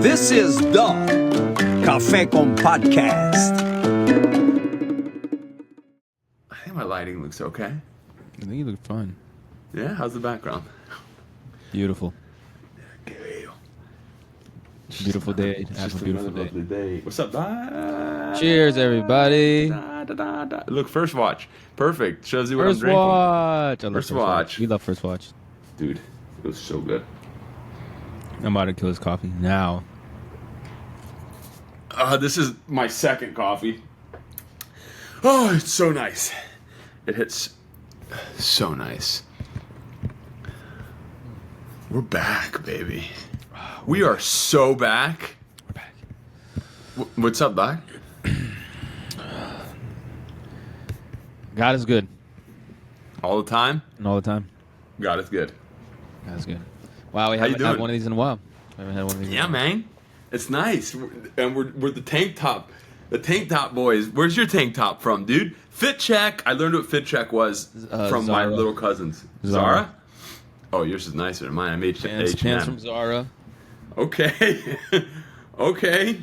This is the Café con Podcast. I think my lighting looks okay. I think you look fine. Yeah, how's the background? Beautiful. Beautiful day. Have a beautiful day. Lovely day. What's up? Bye. Cheers, everybody. Look, first watch. Perfect. Shows you what First I'm drinking. watch. I love First watch. We love first watch. Dude, it was so good. I'm about to kill his coffee now. This is my second coffee. Oh, it's so nice. It hits so nice. We're back, baby. We are so back. We're back. What's up, Doc? God is good. All the time? And all the time. God is good. God is good. Wow, we How you haven't had doing? one of these in a while. We haven't had one of these in a Yeah, while. man. It's nice. And we're the tank top. The tank top boys. Where's your tank top from, dude? Fit Check. I learned what Fit Check was from my Zara. little cousins. Zara. Oh, yours is nicer than mine. I'm Pants from Zara. Okay. Okay.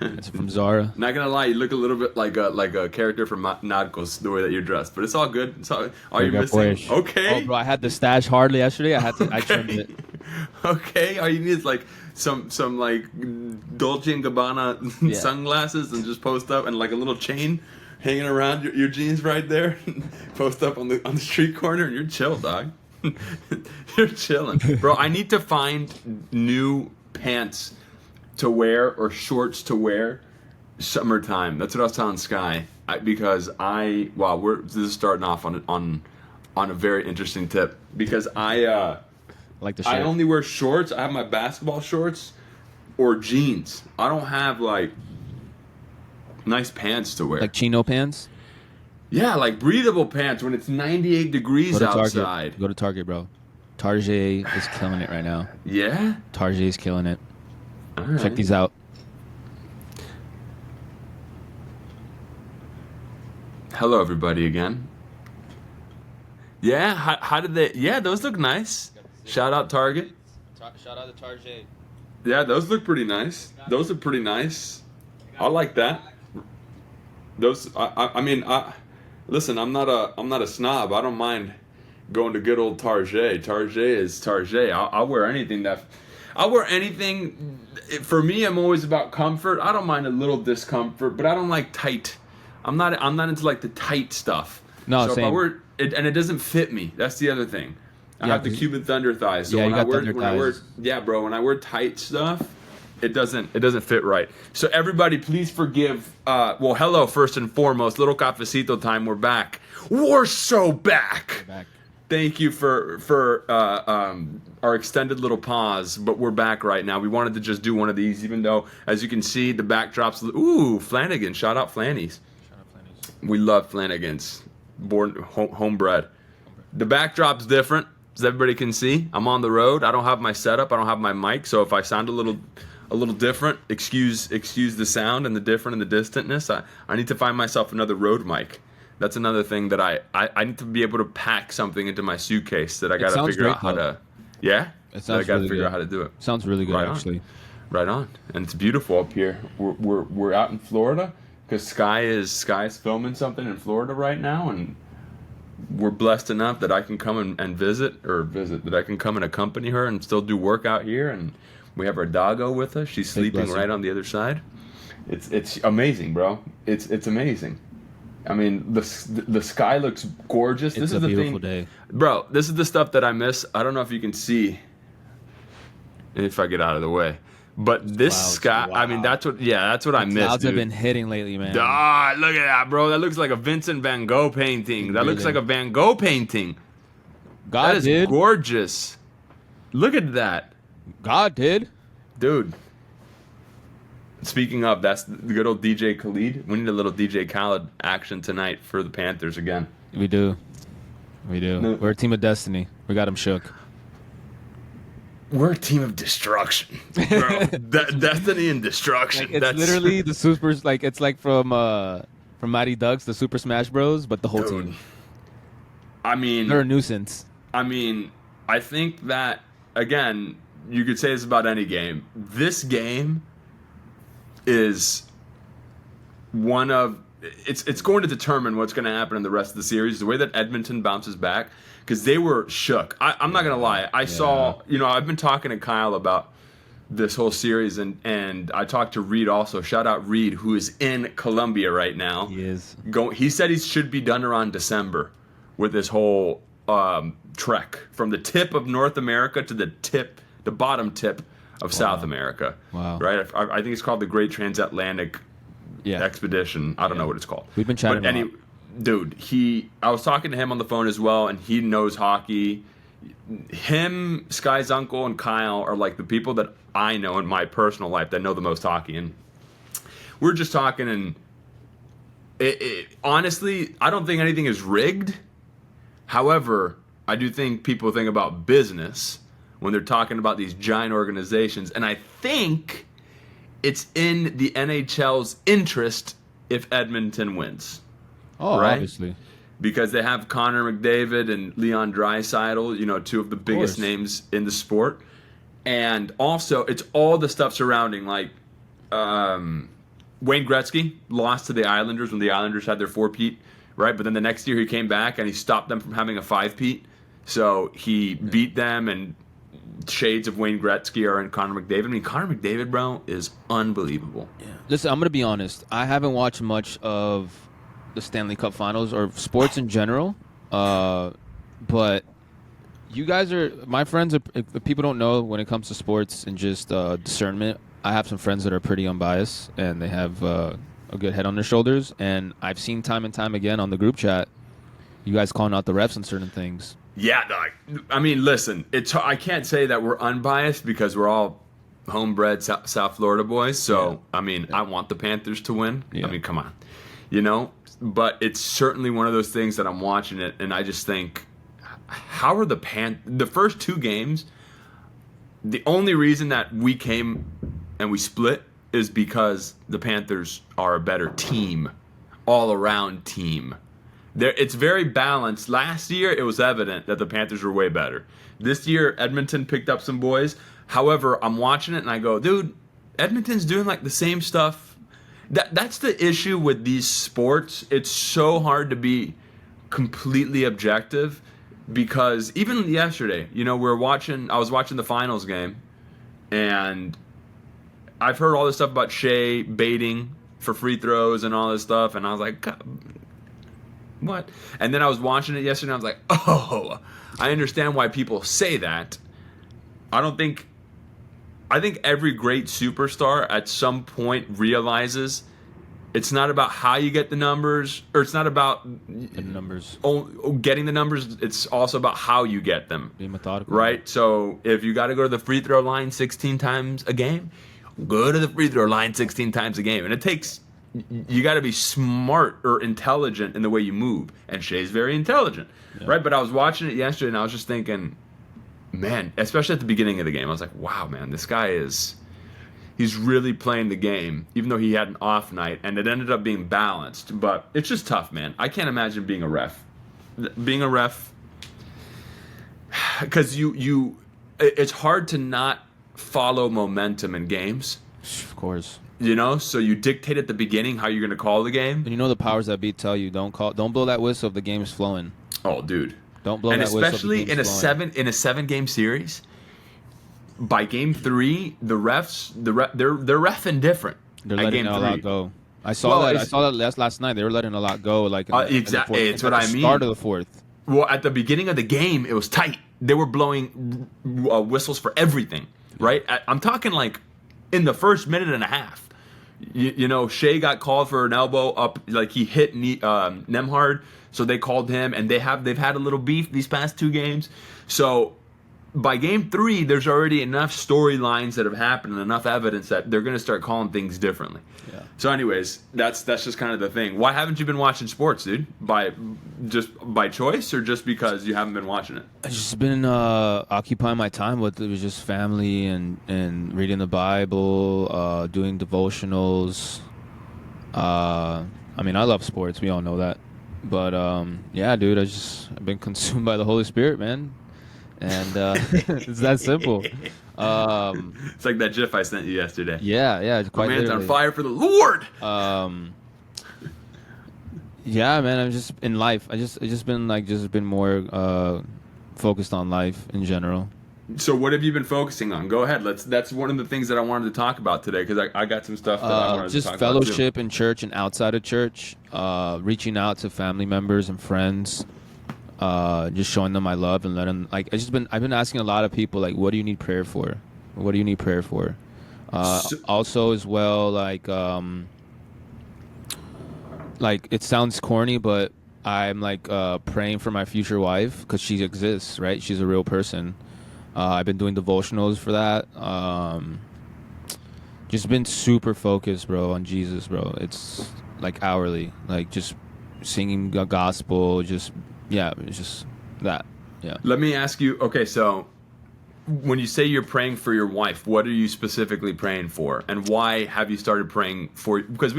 It's from Zara. Not gonna lie, you look a little bit like a character from Narcos, the way that you're dressed. But it's all good. It's all you're missing. Boyish. Okay. Oh, bro, I had the stash hardly yesterday. I trimmed it. Okay. All you need is like some like Dolce and Gabbana Yeah. sunglasses and just post up and like a little chain hanging around your jeans right there. Post up on the street corner and you're chill, dog. You're chilling, bro. I need to find new pants to wear or shorts to wear summertime. That's what I was telling Sky. This is starting off on a very interesting tip because I Like the shirt. I only wear shorts. I have my basketball shorts or jeans. I don't have like nice pants to wear. Like chino pants. Yeah, like breathable pants when it's 98 degrees Go to outside. Target. Go to Target, bro. Target is killing it right now. Yeah? Target is killing it. All right. Check these out. Hello, everybody, again. Yeah, how did they... Yeah, those look nice. Shout out Target. Shout out to Target. Yeah, those look pretty nice. Those are pretty nice. I like that. Those... I mean, listen, I'm not a snob. I don't mind going to good old Target. Target is Target. I'll wear anything that... I'll wear anything. For me, I'm always about comfort. I don't mind a little discomfort, but I don't like tight. I'm not into like the tight stuff. No, so same. if I wear it, and it doesn't fit me. That's the other thing. I Yeah, have the 'cause- Cuban Thunder thighs. So Yeah, when you I got wear thunder when I wear thighs. yeah, bro, when I wear tight stuff, it doesn't fit right. So everybody, please forgive. Hello first and foremost, little Cafecito Time. We're back. We're so back. Back. Thank you for our extended little pause, but we're back right now. We wanted to just do one of these, even though, as you can see, the backdrop's... Ooh, Flanagan. Shout out Flannies. We love Flanagan's. Homebred. The backdrop's different, as everybody can see. I'm on the road. I don't have my setup. I don't have my mic, so if I sound a little different, excuse the sound and the different and the distantness. I need to find myself another road mic. That's another thing that I need to be able to pack something into my suitcase that I got to figure out how to. Yeah? It That I sounds got to really figure good. out how to do it. Sounds really good, Right on. actually. Right on. And it's beautiful up here. We're out in Florida because Sky is filming something in Florida right now, and we're blessed enough that I can come and visit that I can come and accompany her and still do work out here, and we have our doggo with us. She's Big sleeping blessing. right on the other side. It's amazing, bro. It's amazing. I mean, the sky looks gorgeous. It's This a is the beautiful thing, day. bro. This is the stuff that I miss. I don't know if you can see if I get out of the way, but this Clouds, sky. I mean, wow. that's what I miss. Clouds Dude. have been hitting lately, man. Ah, look at that, bro. That looks like a Vincent Van Gogh painting. That looks Really? like a Van Gogh painting. God That is did. gorgeous. Look at that, God did. dude. Speaking of, that's the good old DJ Khalid. We need a little DJ Khaled action tonight for the Panthers again. We do. We do. No. We're a team of destiny. We got him shook. We're a team of destruction, bro. Destiny and destruction. It's literally the supers. Like it's like from Mighty Ducks, the Super Smash Bros. But the whole Dude. team. I mean, They're a nuisance. I think that again, you could say this about any game. This game is one of it's going to determine what's going to happen in the rest of the series. The way that Edmonton bounces back, because they were shook. I'm not going to lie. I saw, I've been talking to Kyle about this whole series, and I talked to Reed also. Shout out Reed, who is in Colombia right now. He is. He said he should be done around December with this whole trek from the tip of North America to the bottom tip of South America. Wow. Right? I think it's called the Great Transatlantic Expedition. I don't know what it's called. We've been chatting about it. Dude, I was talking to him on the phone as well, and he knows hockey. Him, Sky's uncle, and Kyle are like the people that I know in my personal life that know the most hockey. And we're just talking, and honestly, I don't think anything is rigged. However, I do think people think about business when they're talking about these giant organizations. And I think it's in the NHL's interest if Edmonton wins. Oh, right? Obviously. Because they have Connor McDavid and Leon Draisaitl, two of the biggest names in the sport. And also, it's all the stuff surrounding, like Wayne Gretzky lost to the Islanders when the Islanders had their 4-peat, right? But then the next year he came back and he stopped them from having a 5-peat. So he beat them, and shades of Wayne Gretzky are in Connor McDavid. I mean, Connor McDavid, bro, is unbelievable. Yeah. Listen, I'm going to be honest. I haven't watched much of the Stanley Cup Finals or sports in general, but you guys are my friends. If people don't know, when it comes to sports and just discernment, I have some friends that are pretty unbiased and they have a good head on their shoulders. And I've seen time and time again on the group chat, you guys calling out the refs on certain things. Yeah, I mean, listen, I can't say that we're unbiased because we're all homebred South Florida boys. So, I mean, I want the Panthers to win. I mean, come on, But it's certainly one of those things that I'm watching it, and I just think, how are the first 2 games, the only reason that we came and we split is because the Panthers are a better team, all-around team. It's very balanced. Last year, it was evident that the Panthers were way better. This year, Edmonton picked up some boys. However, I'm watching it, and I go, dude, Edmonton's doing like the same stuff. That's the issue with these sports. It's so hard to be completely objective because even yesterday, I was watching the finals game, and I've heard all this stuff about Shea baiting for free throws and all this stuff, and I was like, God, what? And then I was watching it yesterday, and I was like, oh, I understand why people say that. I think every great superstar at some point realizes it's not about how you get the numbers, or it's not about the numbers. Getting the numbers. It's also about how you get them. Be methodical. Right? So if you got to go to the free throw line 16 times a game, go to the free throw line 16 times a game. And it takes, you got to be smart or intelligent in the way you move. And Shea's very intelligent. Yeah. Right? But I was watching it yesterday, and I was just thinking, man, especially at the beginning of the game, I was like, wow, man, this guy he's really playing the game, even though he had an off night, and it ended up being balanced. But it's just tough, man. I can't imagine being a ref. Being a ref, because it's hard to not follow momentum in games. Of course. So you dictate at the beginning how you're going to call the game. And the powers that be tell you don't blow that whistle if the game's flowing. Oh, dude. Don't blow that whistle. And especially in a 7-game series, by game 3, the refs they're reffing different. They're letting a lot go. I saw that last night. They were letting a lot go. Like exactly, it's what I mean. Start of the fourth. Well, at the beginning of the game, it was tight. They were blowing whistles for everything. Right? I'm talking like in the first minute and a half. Shea got called for an elbow up, like he hit Nemhard, so they called him, and they've had a little beef these past 2 games. So by game 3, there's already enough storylines that have happened and enough evidence that they're going to start calling things differently. Yeah. So anyways, that's just kind of the thing. Why haven't you been watching sports, dude? By choice, or just because you haven't been watching it? I've just been occupying my time with, it was just family and reading the Bible, doing devotionals. I mean, I love sports. We all know that. But yeah, dude, I've been consumed by the Holy Spirit, man. and it's that simple. It's like that GIF I sent you yesterday. Yeah, My quite man's literally. on fire for the Lord. Yeah, man. I'm just in life. I just been more focused on life in general. So what have you been focusing on? Go ahead. That's one of the things that I wanted to talk about today because I got some stuff that I wanted to Just talk about too. fellowship in church and outside of church. Reaching out to family members and friends. Just showing them my love and letting I've been asking a lot of people like, what do you need prayer for? What do you need prayer for? Also as well, like it sounds corny, but I'm praying for my future wife because she exists, right? She's a real person. I've been doing devotionals for that. Just been super focused, bro, on Jesus, bro. It's like hourly, like just singing the gospel, it's just that. Yeah. Let me ask you. Okay, so when you say you're praying for your wife, what are you specifically praying for, and why have you started praying for? Because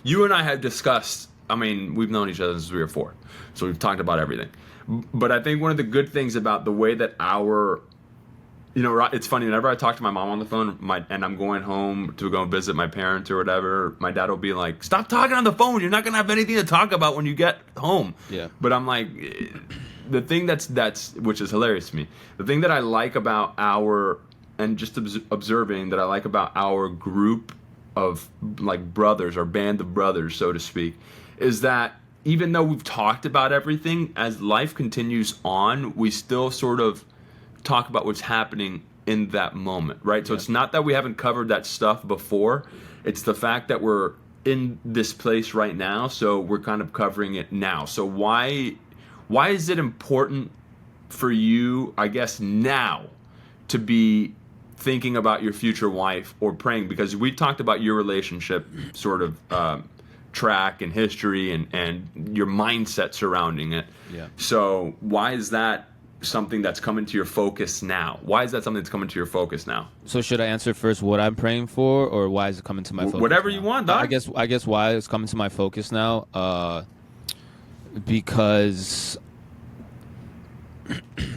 you and I have discussed. I mean, we've known each other since we were 4, so we've talked about everything. But I think one of the good things about the way that it's funny. Whenever I talk to my mom on the phone, and I'm going home to go visit my parents or whatever, my dad will be like, "Stop talking on the phone. You're not gonna have anything to talk about when you get home." Yeah. But I'm like, the thing that's which is hilarious to me. The thing that I like about observing that I like about our group of like brothers, our band of brothers, so to speak, is that even though we've talked about everything, as life continues on, we still sort of talk about what's happening in that moment, right? So it's not that we haven't covered that stuff before. It's the fact that we're in this place right now, so we're kind of covering it now. So why is it important for you, I guess, now to be thinking about your future wife or praying? Because we talked about your relationship sort of track and history and your mindset surrounding it. Yeah. So why is that something that's coming to your focus now? Why is that something that's coming to your focus now? So should I answer first what I'm praying for, or why is it coming to my focus? Whatever now? you want, Doc. I guess why it's coming to my focus now, because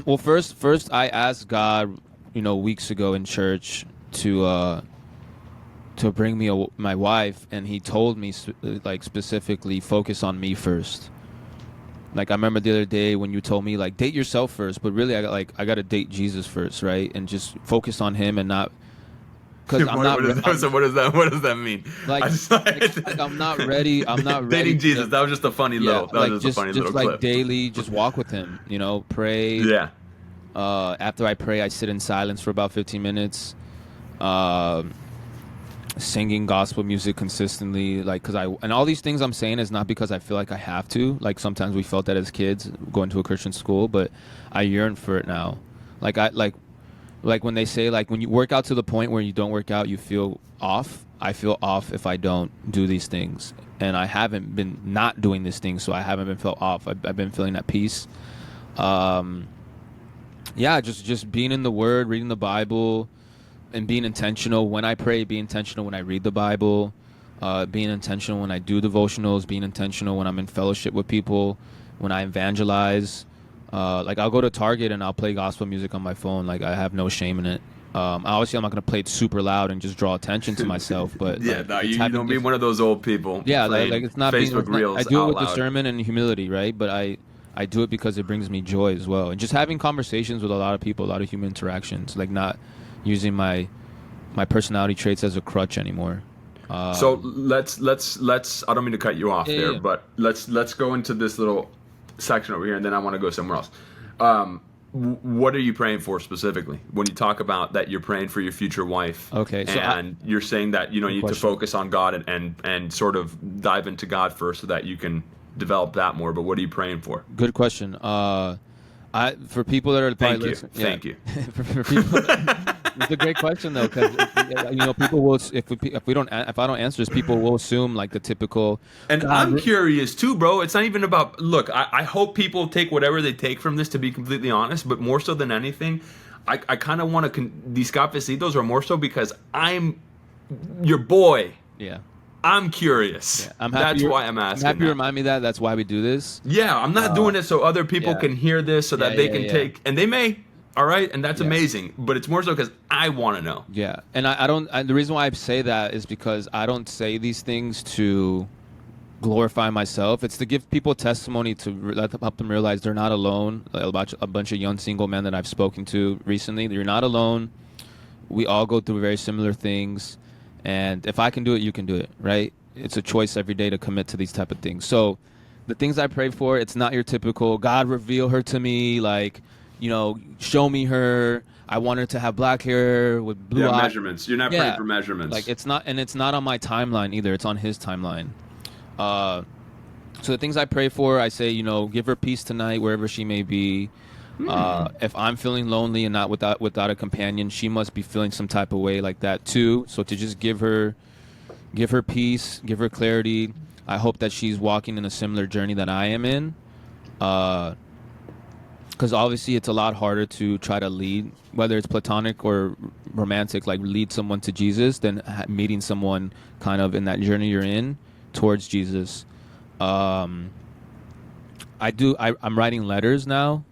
well, first I asked God, weeks ago in church to bring me my wife, and He told me specifically focus on me first. Like I remember the other day when you told me like date yourself first, but really I got to date Jesus first, right? And just focus on Him and not because I'm not. So what does that mean? Like I'm not ready. I'm not ready. Dating Jesus. That was just a funny little. That was just a funny little like clip. Daily, just walk with Him. Pray. Yeah. After I pray, I sit in silence for about 15 minutes. Singing gospel music consistently, and all these things I'm saying is not because I feel like I have to. Like sometimes we felt that as kids going to a Christian school, but I yearn for it now. Like when they say like when you work out to the point where you don't work out, you feel off. I feel off if I don't do these things, and I haven't been not doing these things, so I haven't been felt off. I've been feeling at peace. Just being in the Word, reading the Bible. And being intentional when I pray, be intentional when I read the Bible, being intentional when I do devotionals, being intentional when I'm in fellowship with people, when I evangelize. I'll go to Target and I'll play gospel music on my phone. Like I have no shame in it. Obviously, I'm not going to play it super loud and just draw attention to myself. But you don't be one of those old people. Yeah, it's not Facebook Reels. I do it with loud. discernment and humility, right? But I do it because it brings me joy as well, and just having conversations with a lot of people, a lot of human interactions, like not using my personality traits as a crutch anymore. So let's I don't mean to cut you off there. But let's go into this little section over here, and then I want to go somewhere else. What are you praying for specifically when you talk about that you're praying for your future wife? Okay, so you're saying that you need to focus on God and sort of dive into God first so that you can develop that more. But what are you praying for? Good question. For people that are probably Thank you. for people, it's a great question though, because people will if I don't answer this, people will assume like the typical. And I'm curious too, bro. It's not even about. Look, I hope people take whatever they take from this. To be completely honest, but more so than anything, I kind of want to. These cafecitos are more so because I'm your boy. Yeah. I'm curious. Yeah, That's why I'm asking. I'm happy you remind me that. That's why we do this. Yeah, I'm not doing it so other people can hear this, so that they can take, and they may. All right, and that's amazing. But it's more so because I want to know. Yeah, and I don't. The reason why I say that is because I don't say these things to glorify myself. It's to give people testimony to help them realize they're not alone. About a bunch of young single men that I've spoken to recently, you're not alone. We all go through very similar things, and if I can do it, you can do it. Right? It's a choice every day to commit to these type of things. So, the things I pray for, it's not your typical God reveal her to me, like, show me her. I want her to have black hair with blue eyes. Measurements. You're not praying for measurements. Like it's not on my timeline either. It's on his timeline. So the things I pray for, I say, give her peace tonight wherever she may be. If I'm feeling lonely and not without a companion, she must be feeling some type of way like that too. So to just give her peace, give her clarity. I hope that she's walking in a similar journey that I am in. Because obviously it's a lot harder to try to lead, whether it's platonic or romantic, like lead someone to Jesus than meeting someone kind of in that journey you're in towards Jesus. I'm writing letters now,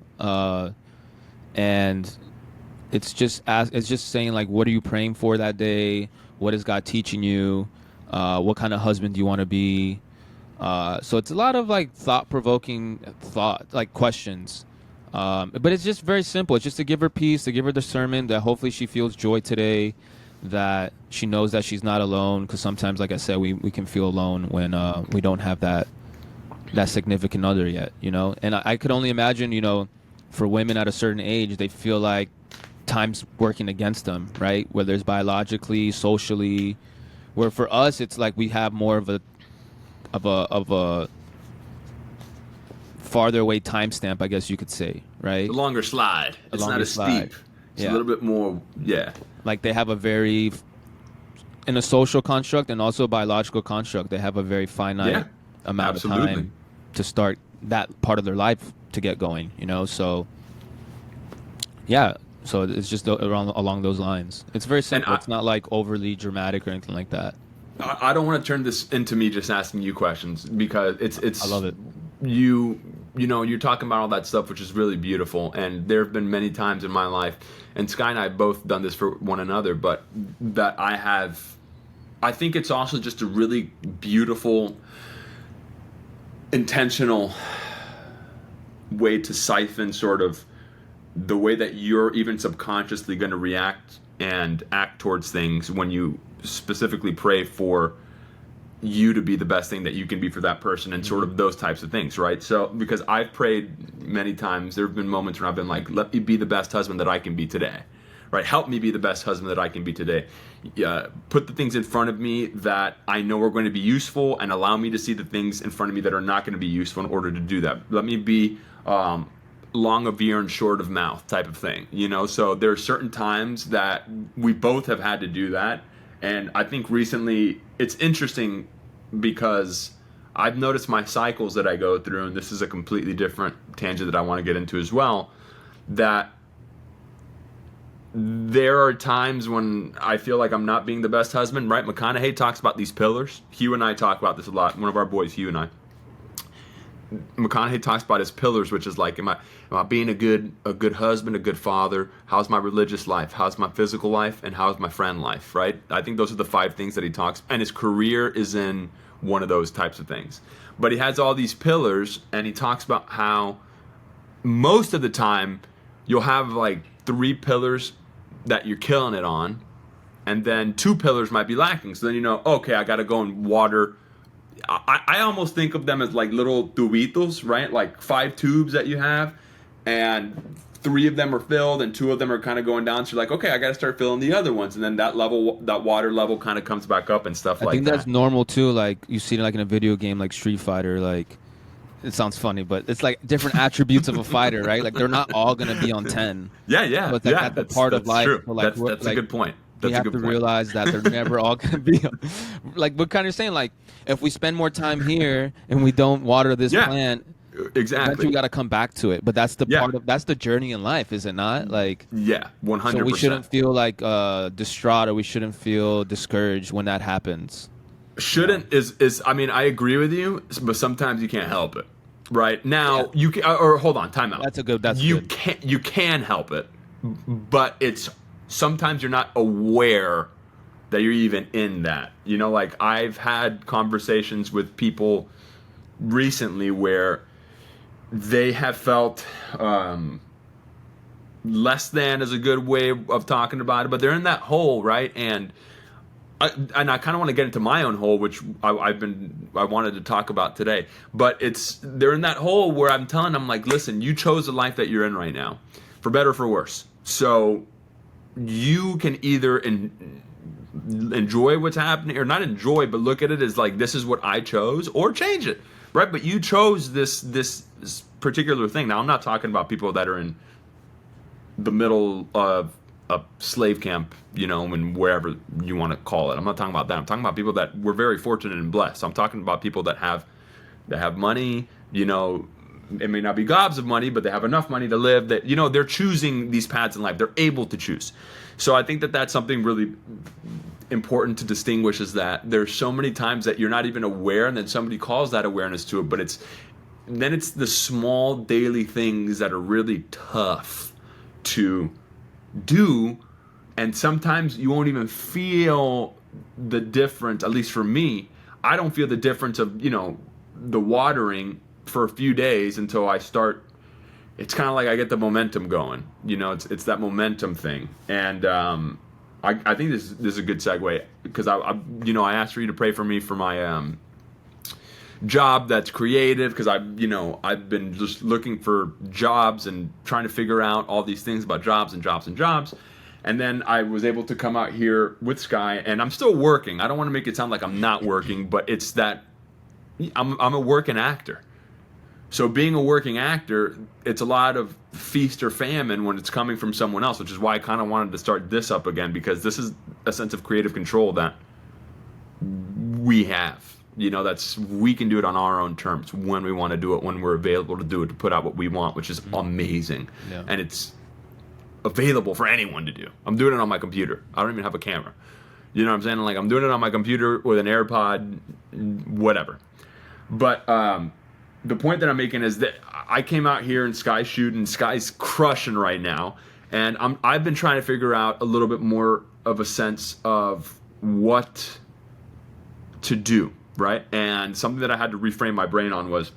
and it's just saying like, what are you praying for that day? What is God teaching you? What kind of husband do you want to be? So it's a lot of like thought-provoking questions. But it's just very simple. It's just to give her peace, to give her discernment, that hopefully she feels joy today, that she knows that she's not alone. Because sometimes, like I said, we can feel alone when we don't have that significant other yet, And I could only imagine, for women at a certain age, they feel like time's working against them, right? Whether it's biologically, socially. Where for us, it's like we have more of a farther away timestamp, I guess you could say, right? A longer slide. It's not as steep. It's a little bit more, Like they have in a social construct and also a biological construct, they have a very finite amount of time to start that part of their life to get going, So, so it's just along those lines. It's very simple. It's not like overly dramatic or anything like that. I don't want to turn this into me just asking you questions because it's. I love it. You're talking about all that stuff, which is really beautiful. And there have been many times in my life, and Sky and I have both done this for one another, but that I think it's also just a really beautiful, intentional way to siphon sort of the way that you're even subconsciously going to react and act towards things when you specifically pray for you to be the best thing that you can be for that person and sort of those types of things, right? So because I've prayed many times, there have been moments when I've been like, let me be the best husband that I can be today, right? Help me be the best husband that I can be today. Put the things in front of me that I know are going to be useful and allow me to see the things in front of me that are not going to be useful in order to do that. Let me be long of ear and short of mouth type of thing, So there are certain times that we both have had to do that. And I think recently it's interesting because I've noticed my cycles that I go through, and this is a completely different tangent that I want to get into as well, that there are times when I feel like I'm not being the best husband, right? McConaughey talks about these pillars. Hugh and I talk about this a lot. One of our boys, Hugh and I. McConaughey talks about his pillars, which is like, am I being a good husband, a good father? How's my religious life? How's my physical life? And how's my friend life, right? I think those are the 5 things that he talks, and his career is in one of those types of things. But he has all these pillars, and he talks about how most of the time you'll have like 3 pillars that you're killing it on, and then 2 pillars might be lacking. So then okay, I got to go and water. I almost think of them as like little tubitos, right? Like 5 tubes that you have, and 3 of them are filled and 2 of them are kind of going down. So you're like, okay, I got to start filling the other ones, and then that water level kind of comes back up and stuff like that. I think that's normal too. Like you see it like in a video game like Street Fighter. Like it sounds funny, but it's like different attributes of a fighter, right? Like they're not all gonna be on 10. Yeah. But that's a part of life. True. So like, that's a good point. We have to realize that they're never all going to be like we're kind of saying, like if we spend more time here and we don't water this plant, exactly, we got to come back to it. But that's the that's the journey in life, is it not? Like 100%. So we shouldn't feel like distraught, or we shouldn't feel discouraged when that happens. Shouldn't is I mean, I agree with you, but sometimes you can't help it. Right now, you can, or hold on, time out. That's good. You can help it. but it's sometimes you're not aware that you're even in that. You know, like I've had conversations with people recently where they have felt less than is a good way of talking about it, but they're in that hole, right? And I kind of want to get into my own hole, which I wanted to talk about today. But they're in that hole where I'm telling them, like, listen, you chose the life that you're in right now, for better or for worse. So you can either enjoy what's happening, or not enjoy, but look at it as like, this is what I chose, or change it, right? But you chose this particular thing. Now, I'm not talking about people that are in the middle of a slave camp, you know, and wherever you want to call it. I'm not talking about that. I'm talking about people that were very fortunate and blessed. I'm talking about people that have money, you know. It may not be gobs of money, but they have enough money to live, that, you know, they're choosing these paths in life. They're able to choose. So I think that that's something really important to distinguish, is that there's so many times that you're not even aware, and then somebody calls that awareness to it, but it's the small daily things that are really tough to do, and sometimes you won't even feel the difference. At least for me, I don't feel the difference of, you know, the watering for a few days until I start. It's kind of like I get the momentum going, you know. It's that momentum thing. And I think this is a good segue, because I asked for you to pray for me for my job that's creative, because I've been just looking for jobs and trying to figure out all these things about jobs. And then I was able to come out here with Sky, and I'm still working. I don't want to make it sound like I'm not working, but it's that I'm a working actor. So being a working actor, it's a lot of feast or famine when it's coming from someone else, which is why I kind of wanted to start this up again, because this is a sense of creative control that we have. You know, we can do it on our own terms, when we want to do it, when we're available to do it, to put out what we want, which is amazing. Yeah. And it's available for anyone to do. I'm doing it on my computer. I don't even have a camera. You know what I'm saying? Like, I'm doing it on my computer with an AirPod, whatever. But the point that I'm making is that I came out here and Sky's shooting. Sky's crushing right now. And I've been trying to figure out a little bit more of a sense of what to do, right? And something that I had to reframe my brain on was,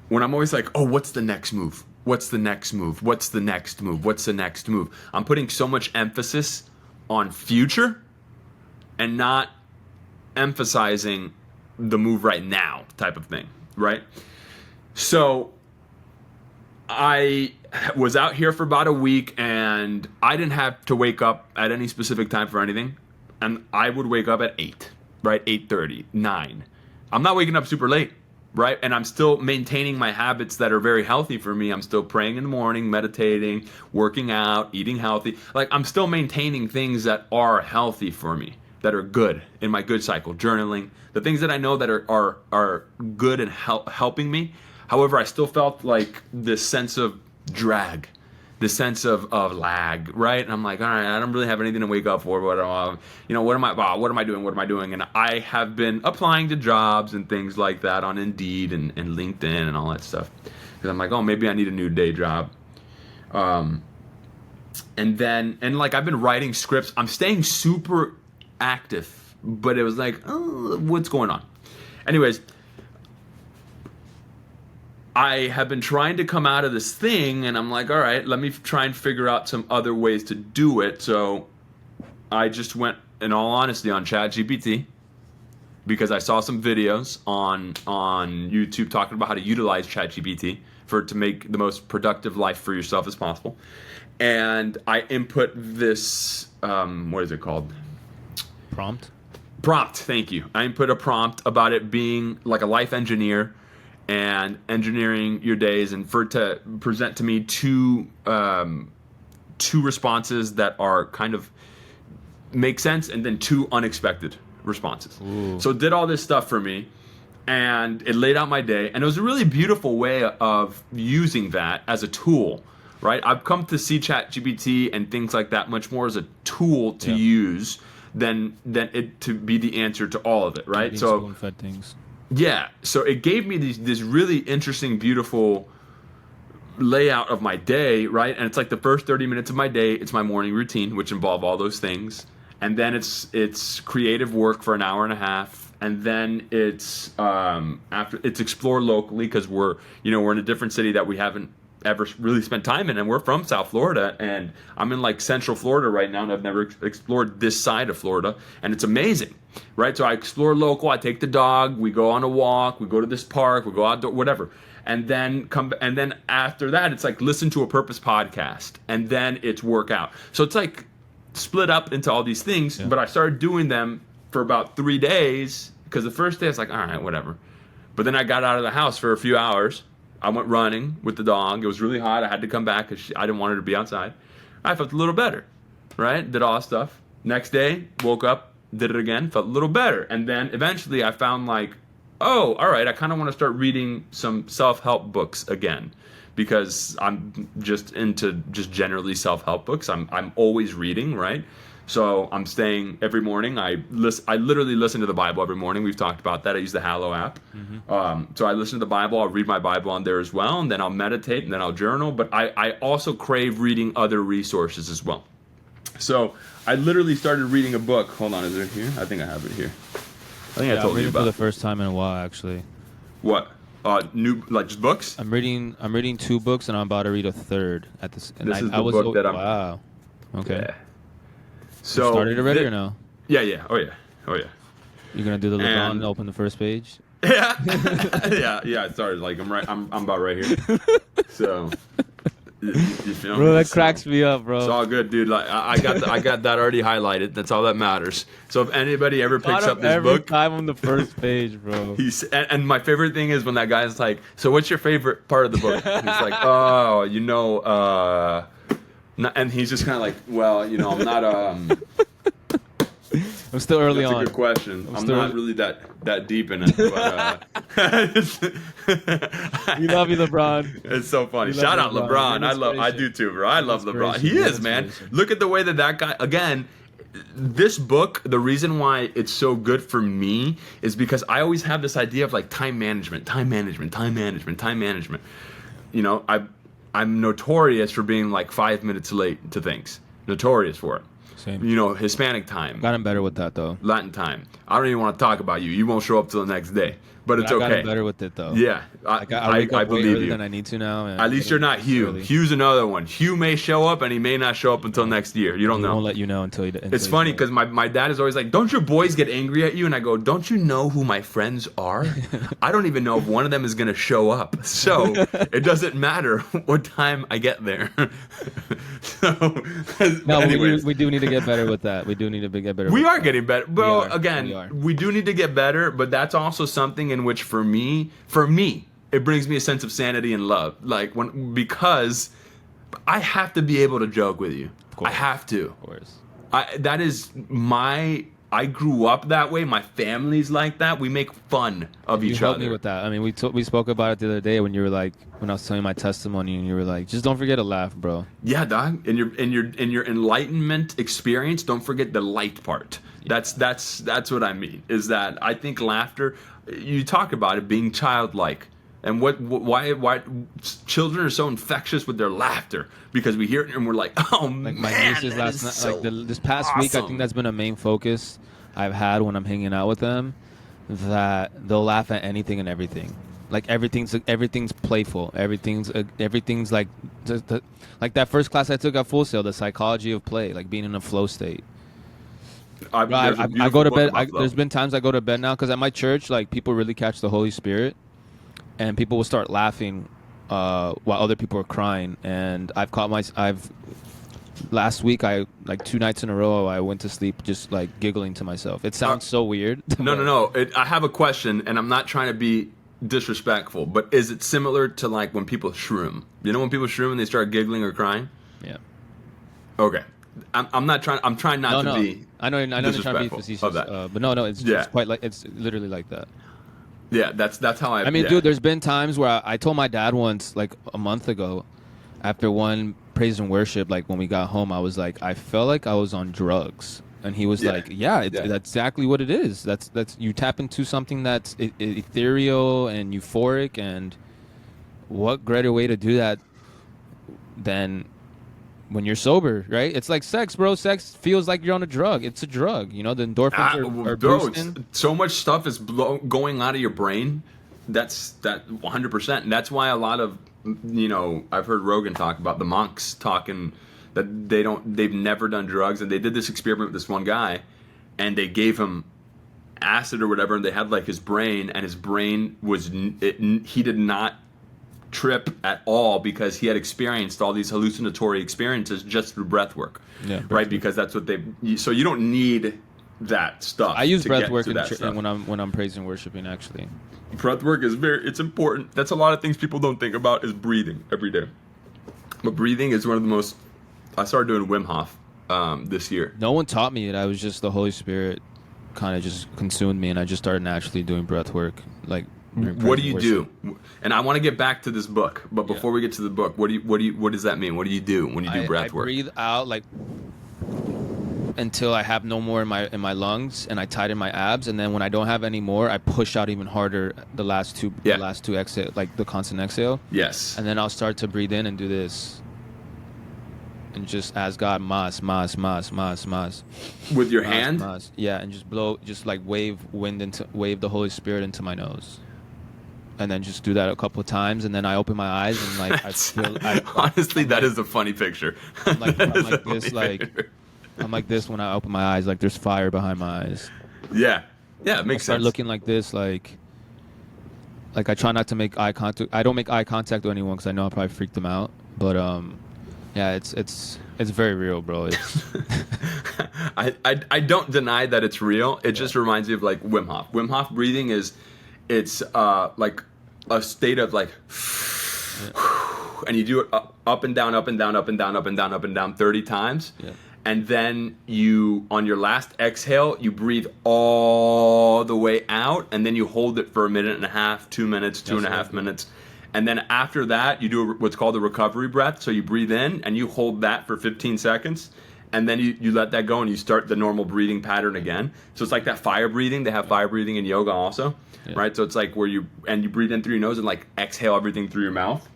when I'm always like, oh, what's the next move? What's the next move? What's the next move? What's the next move? I'm putting so much emphasis on future and not emphasizing the move right now type of thing, right? So I was out here for about a week, and I didn't have to wake up at any specific time for anything. And I would wake up at 8, right? 8:30, 9. I'm not waking up super late, right? And I'm still maintaining my habits that are very healthy for me. I'm still praying in the morning, meditating, working out, eating healthy. Like, I'm still maintaining things that are healthy for me, that are good in my good cycle, journaling, the things that I know that are good and helping me. However, I still felt like this sense of drag, this sense of lag, right? And I'm like, all right, I don't really have anything to wake up for. What am I doing? And I have been applying to jobs and things like that on Indeed and LinkedIn and all that stuff, because I'm like, oh, maybe I need a new day job. And like, I've been writing scripts. I'm staying super active, but it was like, oh, what's going on? Anyways, I have been trying to come out of this thing, and I'm like, all right, let me try and figure out some other ways to do it. So I just went, in all honesty, on ChatGPT, because I saw some videos on YouTube talking about how to utilize ChatGPT to make the most productive life for yourself as possible. And I input this, what is it called? Prompt, thank you. I input a prompt about it being like a life engineer and engineering your days, and for it to present to me two responses that are kind of make sense, and then 2 unexpected responses. Ooh. So it did all this stuff for me, and it laid out my day, and it was a really beautiful way of using that as a tool, right? I've come to see ChatGPT and things like that much more as a tool to use than it to be the answer to all of it, right? So spoon-fed things. Yeah, so it gave me this really interesting, beautiful layout of my day, right? And it's like the first 30 minutes of my day, it's my morning routine, which involve all those things. And then it's creative work for an hour and a half. And then it's after it's explore locally, because we're in a different city that we haven't ever really spent time in, and we're from South Florida, and I'm in like Central Florida right now, and I've never explored this side of Florida, and it's amazing, right? So I explore local, I take the dog, we go on a walk, we go to this park, we go outdoor, whatever, and then after that, it's like listen to a purpose podcast, and then it's workout. So it's like split up into all these things, but I started doing them for about 3 days, because the first day I was like, all right, whatever, but then I got out of the house for a few hours. I went running with the dog. It was really hot. I had to come back because I didn't want her to be outside. I felt a little better, right? Did all that stuff. Next day, woke up, did it again, felt a little better. And then eventually I found like, oh, all right, I kind of want to start reading some self-help books again, because I'm just into just generally self-help books. I'm always reading, right? So I'm staying every morning. I literally listen to the Bible every morning. We've talked about that. I use the Hallow app. So I listen to the Bible. I'll read my Bible on there as well, and then I'll meditate, and then I'll journal. But I also crave reading other resources as well. So I literally started reading a book. Hold on, is it here? I think I have it here. I think I told you about it for the first time in a while, actually. What? New, like just books? I'm reading 2 books, and I'm about to read a third at this. And this is the book that I'm. Wow. Okay. Yeah. So you started already or no? Yeah. Oh yeah. You're gonna do the LeBron and open the first page? Yeah. yeah. I started like I'm about right here. So you feel me? Bro, that cracks me up, bro. It's all good, dude. Like I got that already highlighted. That's all that matters. So if anybody ever picks up this every book, time on the first page, bro. And my favorite thing is when that guy's like, "So what's your favorite part of the book?" He's like, "Oh, and he's just kind of like, well, I'm not. I'm still early that's on. That's a good question. I'm not really that deep in it. But, we love you, LeBron. It's so funny. Shout out LeBron. I do too, bro. I love LeBron. He is, man. Look at the way that guy. Again, this book. The reason why it's so good for me is because I always have this idea of like time management. I'm notorious for being like 5 minutes late to things. Notorious for it. Same. Hispanic time. Gotten better with that though. Latin time. I don't even want to talk about you. You won't show up till the next day. But it's okay. I gotten better with it though. Yeah, I believe you. Than I need to now. At least you're not Hugh. Early. Hugh's another one. Hugh may show up and he may not show up until next year. You don't know. He won't let you know until he. It's funny because my dad is always like, "Don't your boys get angry at you?" And I go, "Don't you know who my friends are? I don't even know if one of them is gonna show up. So it doesn't matter what time I get there." We do need to get better with that. We do need to get better. We are getting better. Well, again, we do need to get better, but that's also something in which for me, it brings me a sense of sanity and love. Like because I have to be able to joke with you. I have to. Of course. That is I grew up that way. My family's like that. We make fun of each other. You helped me with that. I mean, we spoke about it the other day when you were like, when I was telling my testimony, and you were like, just don't forget to laugh, bro. Yeah, dog. In your enlightenment experience, don't forget the light part. Yeah. That's what I mean. Is that I think laughter. You talk about it being childlike. And why children are so infectious with their laughter, because we hear it and we're like, oh man, my nieces last night, so this past awesome. week, I think that's been a main focus I've had when I'm hanging out with them, that they'll laugh at anything and everything. Like everything's playful. Everything's like like that first class I took at Full Sail, the psychology of play, like being in a flow state. I go to bed. There's been times I go to bed now because at my church, like people really catch the Holy Spirit. And people will start laughing while other people are crying. And last week, like 2 nights in a row, I went to sleep just like giggling to myself. It sounds so weird. No. I have a question, and I'm not trying to be disrespectful, but is it similar to like when people shroom? You know when people shroom and they start giggling or crying? Yeah. Okay. I'm not trying. I'm trying not to be. I know you're trying to be facetious. But no, it's just quite like it's literally like that. Yeah, that's how I mean, dude, there's been times where I told my dad once, like a month ago, after one praise and worship, like when we got home, I was like, I felt like I was on drugs. And he was like, that's exactly what it is. That's you tap into something that's ethereal and euphoric, and what greater way to do that than when you're sober, right? It's like sex, bro. Sex feels like you're on a drug. It's a drug. You know, the endorphins are Bro, boosting. so much stuff is going out of your brain. That's that 100%, and that's why a lot of I've heard Rogan talk about the monks talking that they've never done drugs, and they did this experiment with this one guy, and they gave him acid or whatever, and they had like his brain, and his brain he did not trip at all because he had experienced all these hallucinatory experiences just through breath work. Yeah, right, because that's what so you don't need that stuff. I use to breath get work to that stuff. when I'm praising and worshiping. Actually, breath work is it's important. That's a lot of things people don't think about is breathing every day. But breathing is one of the most. I started doing Wim Hof this year. no one taught me it. I was just the Holy Spirit kind of just consumed me, and I just started naturally doing breath work. Like, what do you do? And I want to get back to this book, but before we get to the book, what does that mean? What do you do when you do breath work? I breathe out like until I have no more in my lungs, and I tighten my abs, and then when I don't have any more, I push out even harder the last two exhale, like the constant exhale. Yes. And then I'll start to breathe in and do this. And just ask God, mas. With your hand? Mas. Yeah, and just blow, just like wave the Holy Spirit into my nose. And then just do that a couple of times, and then I open my eyes and like honestly, that is a funny picture. I'm like this, I'm like this when I open my eyes, like there's fire behind my eyes. Yeah, it makes sense. Start looking like this, like I try not to make eye contact. I don't make eye contact with anyone because I know I'll probably freak them out. But yeah, it's very real, bro. It's I don't deny that it's real. It just reminds me of like Wim Hof. Wim Hof breathing it's like a state of like, and you do it up and down, up and down, up and down, up and down, up and down 30 times. Yeah. And then you, on your last exhale, you breathe all the way out, and then you hold it for a minute and a half, 2 minutes, two and a half minutes. And then after that, you do what's called a recovery breath. So you breathe in and you hold that for 15 seconds. And then you let that go and you start the normal breathing pattern again. So it's like that fire breathing. They have fire breathing in yoga also, right? So it's like where you breathe in through your nose and like exhale everything through your mouth.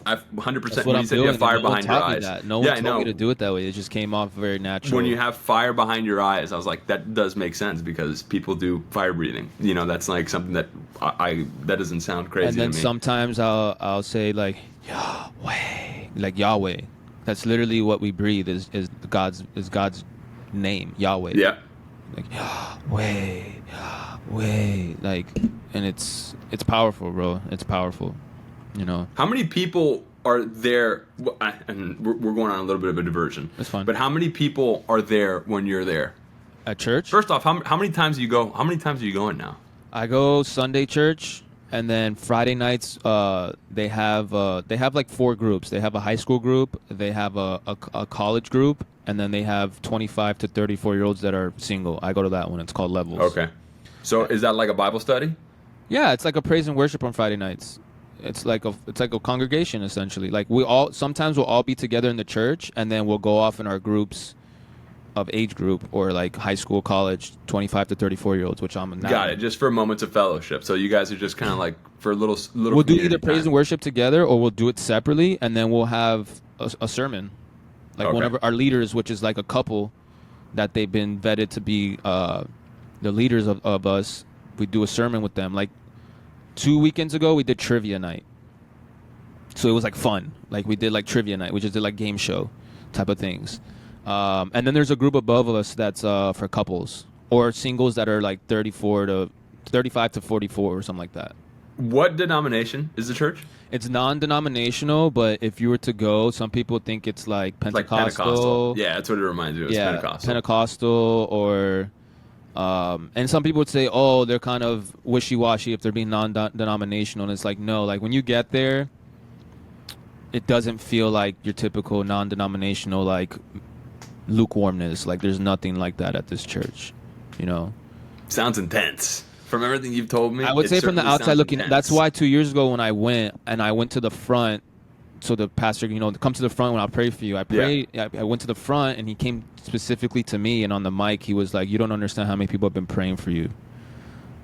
I've 100%. When you said you have fire behind your eyes, no one told me to do it that way. It just came off very natural. When you have fire behind your eyes, I was like, that does make sense because people do fire breathing. That's like something that that doesn't sound crazy. And then to me. sometimes I'll say like Yahweh, like Yahweh. That's literally what we breathe is God's name, Yahweh. Yeah. Like Yahweh, like, and it's powerful, bro. It's powerful. How many people are there? And we're going on a little bit of a diversion. That's fine. But how many people are there when you're there at church? First off, how many times do you go? How many times are you going now? I go Sunday church, and then Friday nights. They have like 4 groups. They have a high school group. They have a college group, and then they have 25 to 34-year-olds that are single. I go to that one. It's called Levels. Okay. So is that like a Bible study? Yeah, it's like a praise and worship on Friday nights. It's like a congregation essentially. Like sometimes we'll all be together in the church, and then we'll go off in our groups of age group or like high school, college, 25 to 34-year-olds, which I'm now. Got it. Just for moments of fellowship. So you guys are just kind of like for a little. We'll do either praise and worship together, or we'll do it separately, and then we'll have a sermon. Like whenever our leaders, which is like a couple that they've been vetted to be the leaders of us, we do a sermon with them. Like 2 weekends ago, we did trivia night. So it was like fun. Like we did like trivia night, we just did like game show type of things. And then there's a group above us that's for couples or singles that are like 35 to 44 or something like that. What denomination is the church? It's non-denominational, but if you were to go, some people think it's like Pentecostal. Like Pentecostal. Yeah, that's what it reminds me of. Yeah, Pentecostal or... and some people would say, oh, they're kind of wishy-washy if they're being non-denominational. And it's like, no, like when you get there, it doesn't feel like your typical non-denominational, like lukewarmness. Like there's nothing like that at this church, Sounds intense. From everything you've told me, I would say from the outside looking, intense. That's why 2 years ago when I went to the front, so the pastor, come to the front when I'll pray for you. I prayed. Yeah. I went to the front, and he came specifically to me, and on the mic, he was like, "You don't understand how many people have been praying for you."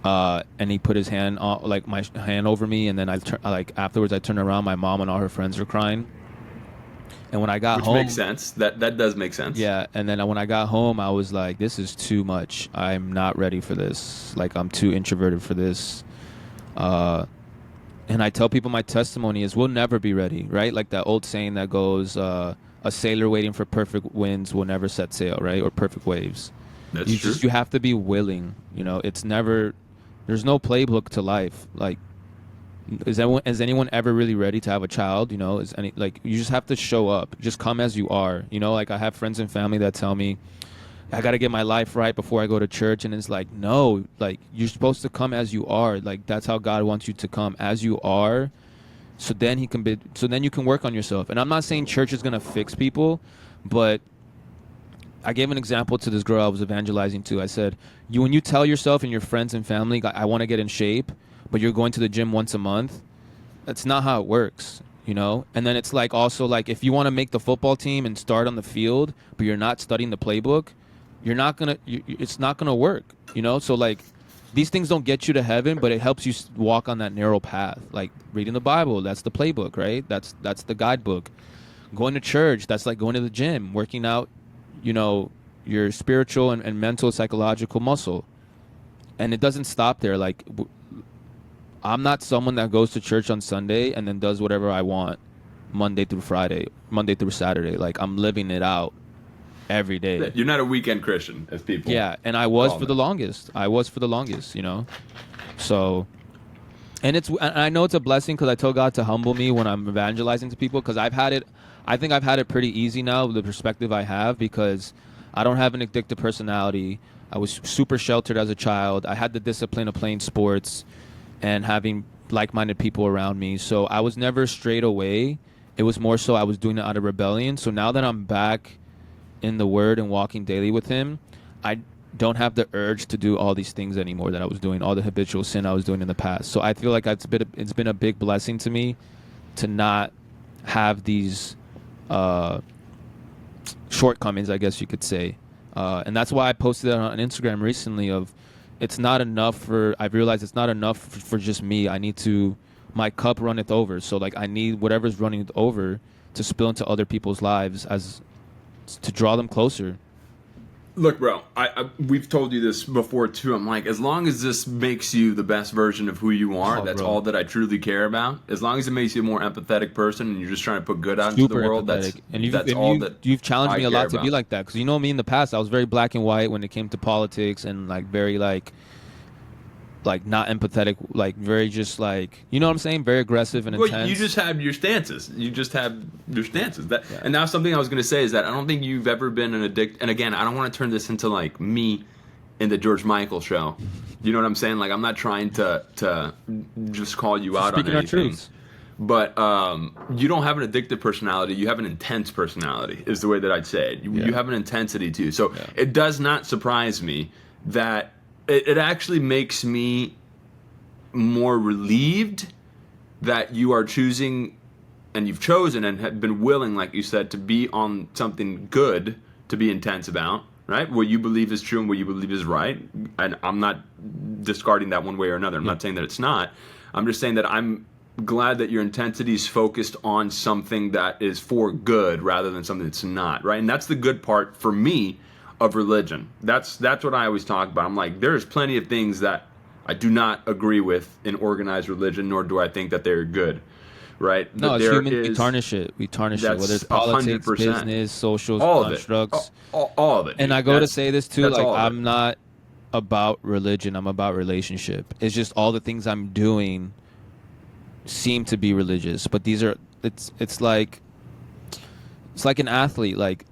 And he put his hand on, like my hand over me, and then afterwards, I turned around. My mom and all her friends were crying, And when I got Which home, makes sense. That does make sense. yeah. And then when I got home, I was like, this is too much. I'm not ready for this. Like, I'm too introverted for this. And I tell people my testimony is we'll never be ready, right? Like that old saying that goes, a sailor waiting for perfect winds will never set sail, right? Or perfect waves. That's true. You have to be willing. You know, it's never. There's no playbook to life. Like, is anyone ever really ready to have a child? You know, you just have to show up. Just come as you are. You know, like I have friends and family that tell me, I got to get my life right before I go to church. And it's like, no, like you're supposed to come as you are. Like that's how God wants you to come, as you are. So then you can work on yourself. And I'm not saying church is going to fix people, but I gave an example to this girl I was evangelizing to. I said, when you tell yourself and your friends and family, I want to get in shape, but you're going to the gym once a month, that's not how it works, you know? And then it's like also like if you want to make the football team and start on the field, but you're not studying the playbook, it's not going to work, you know? So like these things don't get you to heaven, but it helps you walk on that narrow path. Like reading the Bible, that's the playbook, right? That's the guidebook. Going to church, that's like going to the gym, working out, you know, your spiritual and mental, psychological muscle. And it doesn't stop there. Like, I'm not someone that goes to church on Sunday and then does whatever I want Monday through Saturday. Like, I'm living it out every day. You're not a weekend Christian, as people. Yeah, and I was for the longest, you know? So, and I know it's a blessing because I told God to humble me when I'm evangelizing to people because I think I've had it pretty easy now with the perspective I have because I don't have an addictive personality. I was super sheltered as a child. I had the discipline of playing sports and having like-minded people around me. So I was never strayed away. It was more so I was doing it out of rebellion. So now that I'm back in the Word and walking daily with Him, I don't have the urge to do all these things anymore that I was doing, all the habitual sin I was doing in the past. So I feel like it's been a big blessing to me to not have these shortcomings, I guess you could say. And that's why I posted that on Instagram recently of I've realized it's not enough for just me. My cup runneth over. So like I need whatever's running over to spill into other people's lives to draw them closer. Look, bro, we've told you this before too. I'm like, as long as this makes you the best version of who you are, that's all that I truly care about. As long as it makes you a more empathetic person and you're just trying to put good out into the world, that's all that you've challenged me a lot to be about. like that. Because you know me in the past, I was very black and white when it came to politics and like very like not empathetic, like very just like, you know what I'm saying? Very aggressive and intense. Well, you just have your stances. And now something I was going to say is that I don't think you've ever been an addict. And again, I don't want to turn this into like me in the George Michael show. You know what I'm saying? Like I'm not trying to just call you out on anything. But you don't have an addictive personality. You have an intense personality is the way that I'd say it. You have an intensity too. So it does not surprise me that it actually makes me more relieved that you are choosing and you've chosen and have been willing, like you said, to be on something good to be intense about, right? What you believe is true and what you believe is right. And I'm not discarding that one way or another. I'm not saying that it's not. I'm just saying that I'm glad that your intensity is focused on something that is for good rather than something that's not, right? And that's the good part for me of religion. That's what I always talk about. I'm like, there's plenty of things that I do not agree with in organized religion, nor do I think that they're good, right? No, it's human. We tarnish it. Whether it's politics, 100%. Business, social constructs. All of it. And I go to say this too, like I'm not about religion. I'm about relationship. It's just all the things I'm doing seem to be religious, but it's like an athlete. Like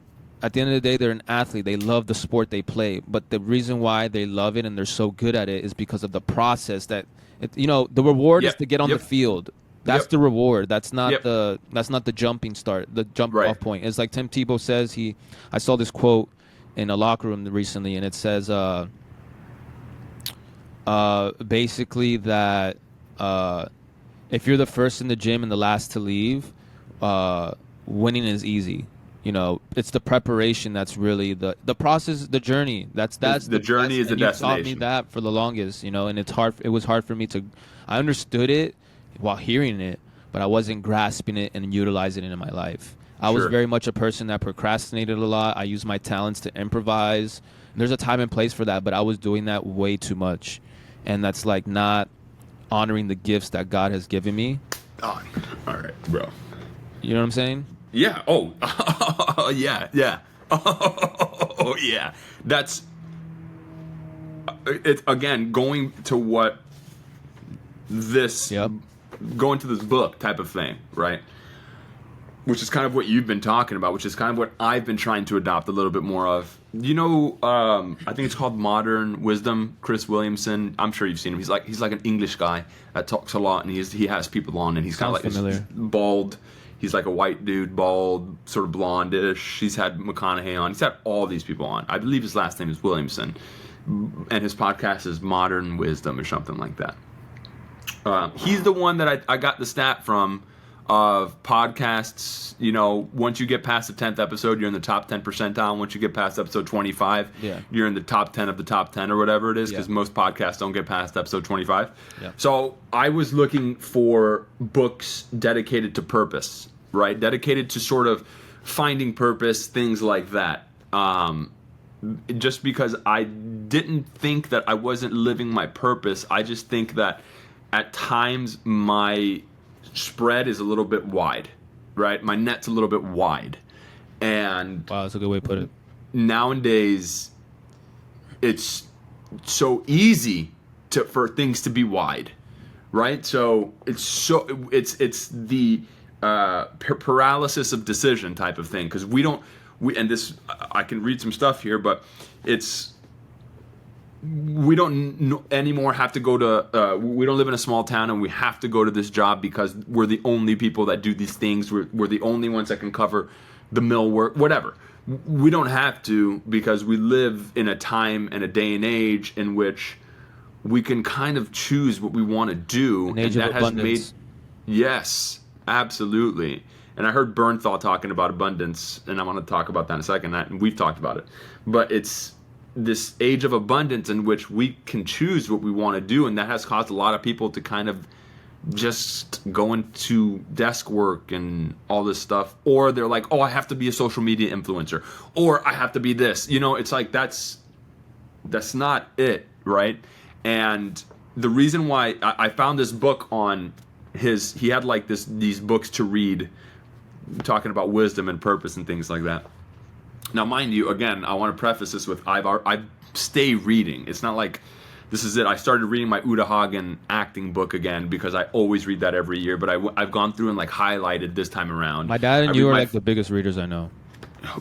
at the end of the day, they're an athlete. They love the sport they play, but the reason why they love it and they're so good at it is because of the process. The reward is to get on the field. That's the reward. That's not the jumping start, the jump off point. It's like Tim Tebow says. I saw this quote in a locker room recently, and it says basically that if you're the first in the gym and the last to leave, winning is easy. You know, it's the preparation that's really the process, the journey. That's the journey is the destination. You taught me that for the longest, you know, and it was hard for me I understood it while hearing it, but I wasn't grasping it and utilizing it in my life. I was Sure. very much a person that procrastinated a lot. I used my talents to improvise. There's a time and place for that, but I was doing that way too much. And that's like not honoring the gifts that God has given me. Oh, all right, bro. You know what I'm saying? Yeah. Oh, yeah, yeah. Oh, yeah. That's it. Again, going to what this, Yep. going to this book type of thing, right? Which is kind of what you've been talking about, which is kind of what I've been trying to adopt a little bit more of. You know, I think it's called Modern Wisdom. Chris Williamson. I'm sure you've seen him. He's like an English guy that talks a lot, and he has people on, and he's kind of like familiar. bald. He's like a white dude, bald, sort of blondish. He's had McConaughey on. He's had all these people on. I believe his last name is Williamson, and his podcast is Modern Wisdom or something like that. He's the one that I got the stat from of podcasts. You know, once you get past the 10th episode, you're in the top 10 percentile. Once you get past episode 25, you're in the top 10 of the top 10 or whatever it is, because most podcasts don't get past episode 25. So I was looking for books dedicated to purpose, right? Dedicated to sort of finding purpose, things like that. Just because I didn't think that I wasn't living my purpose. I just think that at times my spread is a little bit wide, right? My net's a little bit wide. And wow, that's a good way to put it. Nowadays, it's so easy for things to be wide, right? So it's the paralysis of decision type of thing, because and this, I can read some stuff here, but we don't anymore have to go to we don't live in a small town and we have to go to this job because we're the only people that do these things. We're the only ones that can cover the mill work, whatever. We don't have to, because we live in a time and a day and age in which we can kind of choose what we want to do. An age and of that abundance. has made, yes, absolutely. And I heard Bernthal talking about abundance, and I want to talk about that in a second, and we've talked about it. But it's this age of abundance in which we can choose what we want to do, and that has caused a lot of people to kind of just go into desk work and all this stuff. Or they're like, oh, I have to be a social media influencer, or I have to be this. You know, it's like that's not it, right? And the reason why I found this book on he had like these books to read talking about wisdom and purpose and things like that. Now, mind you, again, I want to preface this with I stay reading. It's not like this is it. I started reading my Uta Hagen acting book again because I always read that every year. But I've gone through and like highlighted this time around. My dad and you are like the biggest readers I know.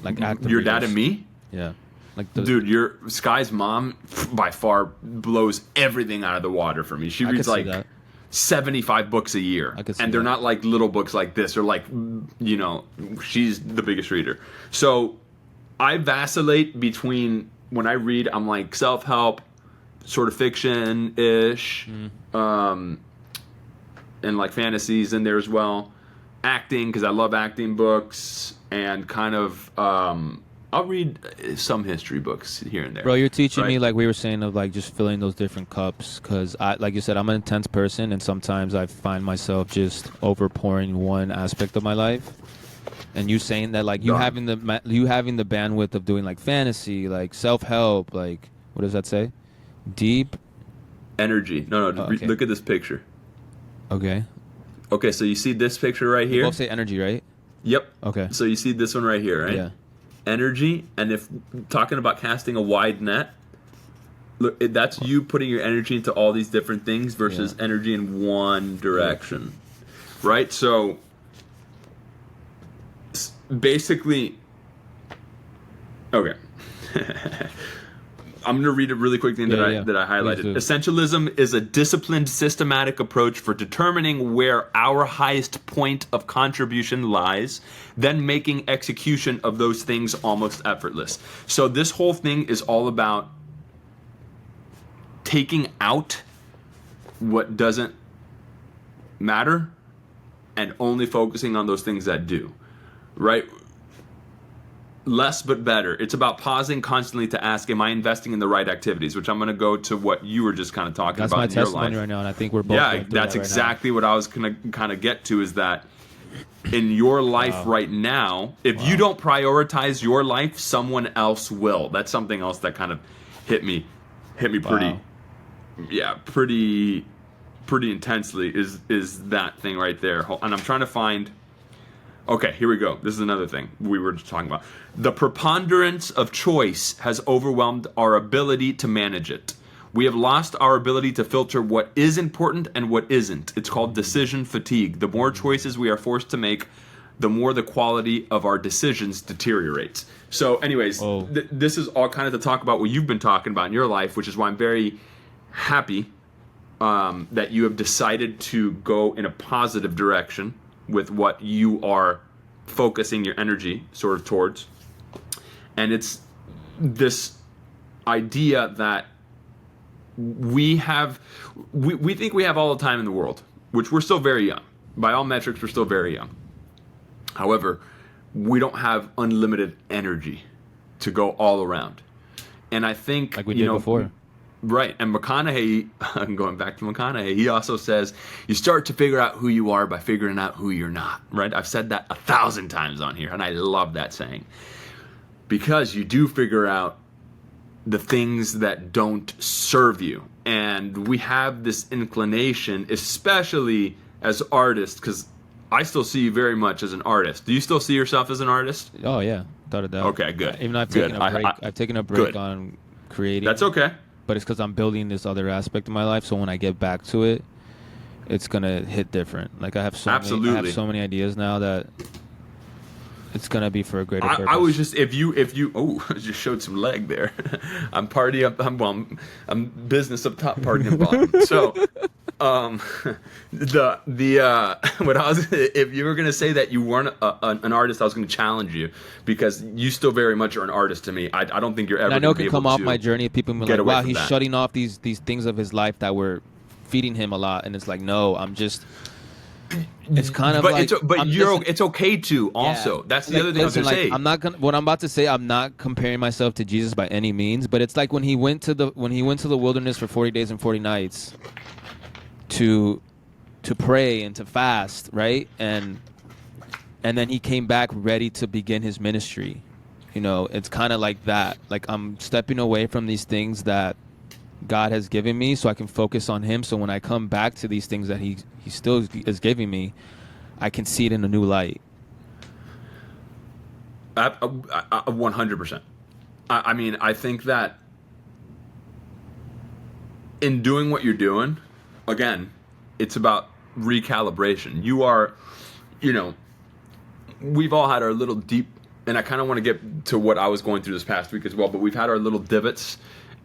Like active your readers. Dad and me? Yeah. Like dude, your Sky's mom by far blows everything out of the water for me. She reads like 75 books a year, and they're not like little books like this, or like, you know, she's the biggest reader. So I vacillate between, when I read, I'm like self-help, sort of fiction-ish, and like fantasies in there as well, acting, because I love acting books, and kind of I'll read some history books here and there. Bro, you're teaching me, like we were saying, of like just filling those different cups, because I, like you said, I'm an intense person, and sometimes I find myself just overpouring one aspect of my life. And you saying that, like, you having the bandwidth of doing like fantasy, like self-help, like, what does that say? Deep energy. No, okay. Look at this picture. Okay. Okay, so you see this picture right here? You both say energy, right? Yep. Okay. So you see this one right here, right? Yeah. Energy, and if talking about casting a wide net, look, that's you putting your energy into all these different things versus energy in one direction, right? So basically, okay. I'm going to read a really quick thing that I highlighted. Essentialism is a disciplined, systematic approach for determining where our highest point of contribution lies, then making execution of those things almost effortless. So this whole thing is all about taking out what doesn't matter and only focusing on those things that do, right? Less but better. It's about pausing constantly to ask, am I investing in the right activities? Which I'm going to go to what you were just kind of talking about in your life. That's my testimony right now, and I think we're both going through that's that exactly right what I was going to kind of get to, is that in your life right now. If you don't prioritize your life, someone else will. That's something else that kind of hit me pretty, pretty intensely. Is that thing right there? And I'm trying to find. Okay, here we go. This is another thing we were just talking about. The preponderance of choice has overwhelmed our ability to manage it. We have lost our ability to filter what is important and what isn't. It's called decision fatigue. The more choices we are forced to make, the more the quality of our decisions deteriorates. So anyways, this is all kind of to talk about what you've been talking about in your life, which is why I'm very happy that you have decided to go in a positive direction with what you are focusing your energy sort of towards. And it's this idea that we think we have all the time in the world, which we're still very young. By all metrics, we're still very young. However, we don't have unlimited energy to go all around. And I think, like we did before. Right. And McConaughey, I'm going back to McConaughey, he also says, you start to figure out who you are by figuring out who you're not, right? I've said that 1,000 times on here, and I love that saying. Because you do figure out the things that don't serve you. And we have this inclination, especially as artists, because I still see you very much as an artist. Do you still see yourself as an artist? Oh, yeah. Without a doubt. Okay, good. Even though I've taken a break, I've taken a break on creating. That's okay. But it's because I'm building this other aspect of my life. So when I get back to it, it's gonna hit different. Like I have so many ideas now that it's gonna be for a greater purpose. I was just if you just showed some leg there. I'm party up. I'm business up top, party up bottom. So what I was, if you were gonna say that you weren't an artist, I was gonna challenge you because you still very much are an artist to me. I don't think you're ever. And I know it can can come off my journey. People be like, "Wow, he's shutting off these things of his life that were feeding him a lot," and it's like, no, I'm just. It's kind of like, it's okay to also. Yeah. That's the other thing I was gonna say. I'm not gonna. What I'm about to say, I'm not comparing myself to Jesus by any means, but it's like when he went to the wilderness for 40 days and 40 nights to pray and to fast, right? And then he came back ready to begin his ministry. You know, it's kind of like that. Like I'm stepping away from these things that God has given me so I can focus on him. So when I come back to these things that he still is giving me, I can see it in a new light. 100%. I mean, I think that in doing what you're doing, again, it's about recalibration. You are, we've all had our little deep, and I kind of want to get to what I was going through this past week as well, but we've had our little divots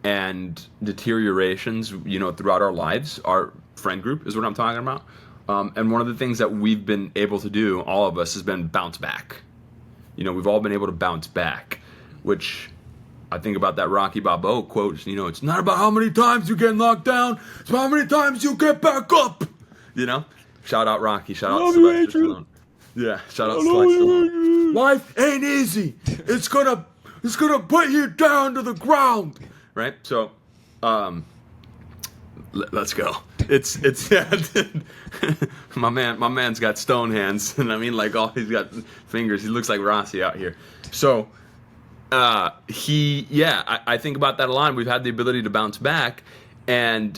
and deteriorations, throughout our lives. Our friend group is what I'm talking about. And one of the things that we've been able to do, all of us, has been bounce back. We've all been able to bounce back, which I think about that Rocky Balboa quote, it's not about how many times you get knocked down, it's about how many times you get back up. Shout out Rocky, shout out Sylvester Stallone. Yeah, shout out Sylvester Stallone. Life ain't easy. It's gonna put you down to the ground. Right, so, let's go. It's yeah. my man's got stone hands, and I mean he's got fingers. He looks like Rossi out here. So, I think about that a lot. We've had the ability to bounce back, and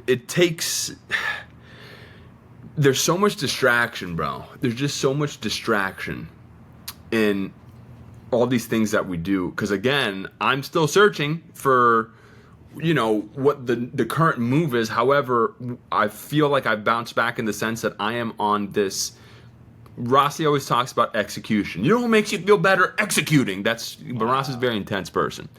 it takes. There's so much distraction, bro. There's just so much distraction in all these things that we do, because again, I'm still searching for what the current move is. However, I feel like I've bounced back in the sense that I am on this. Rossi always talks about execution. What makes you feel better? Executing. But Rossi's a very intense person,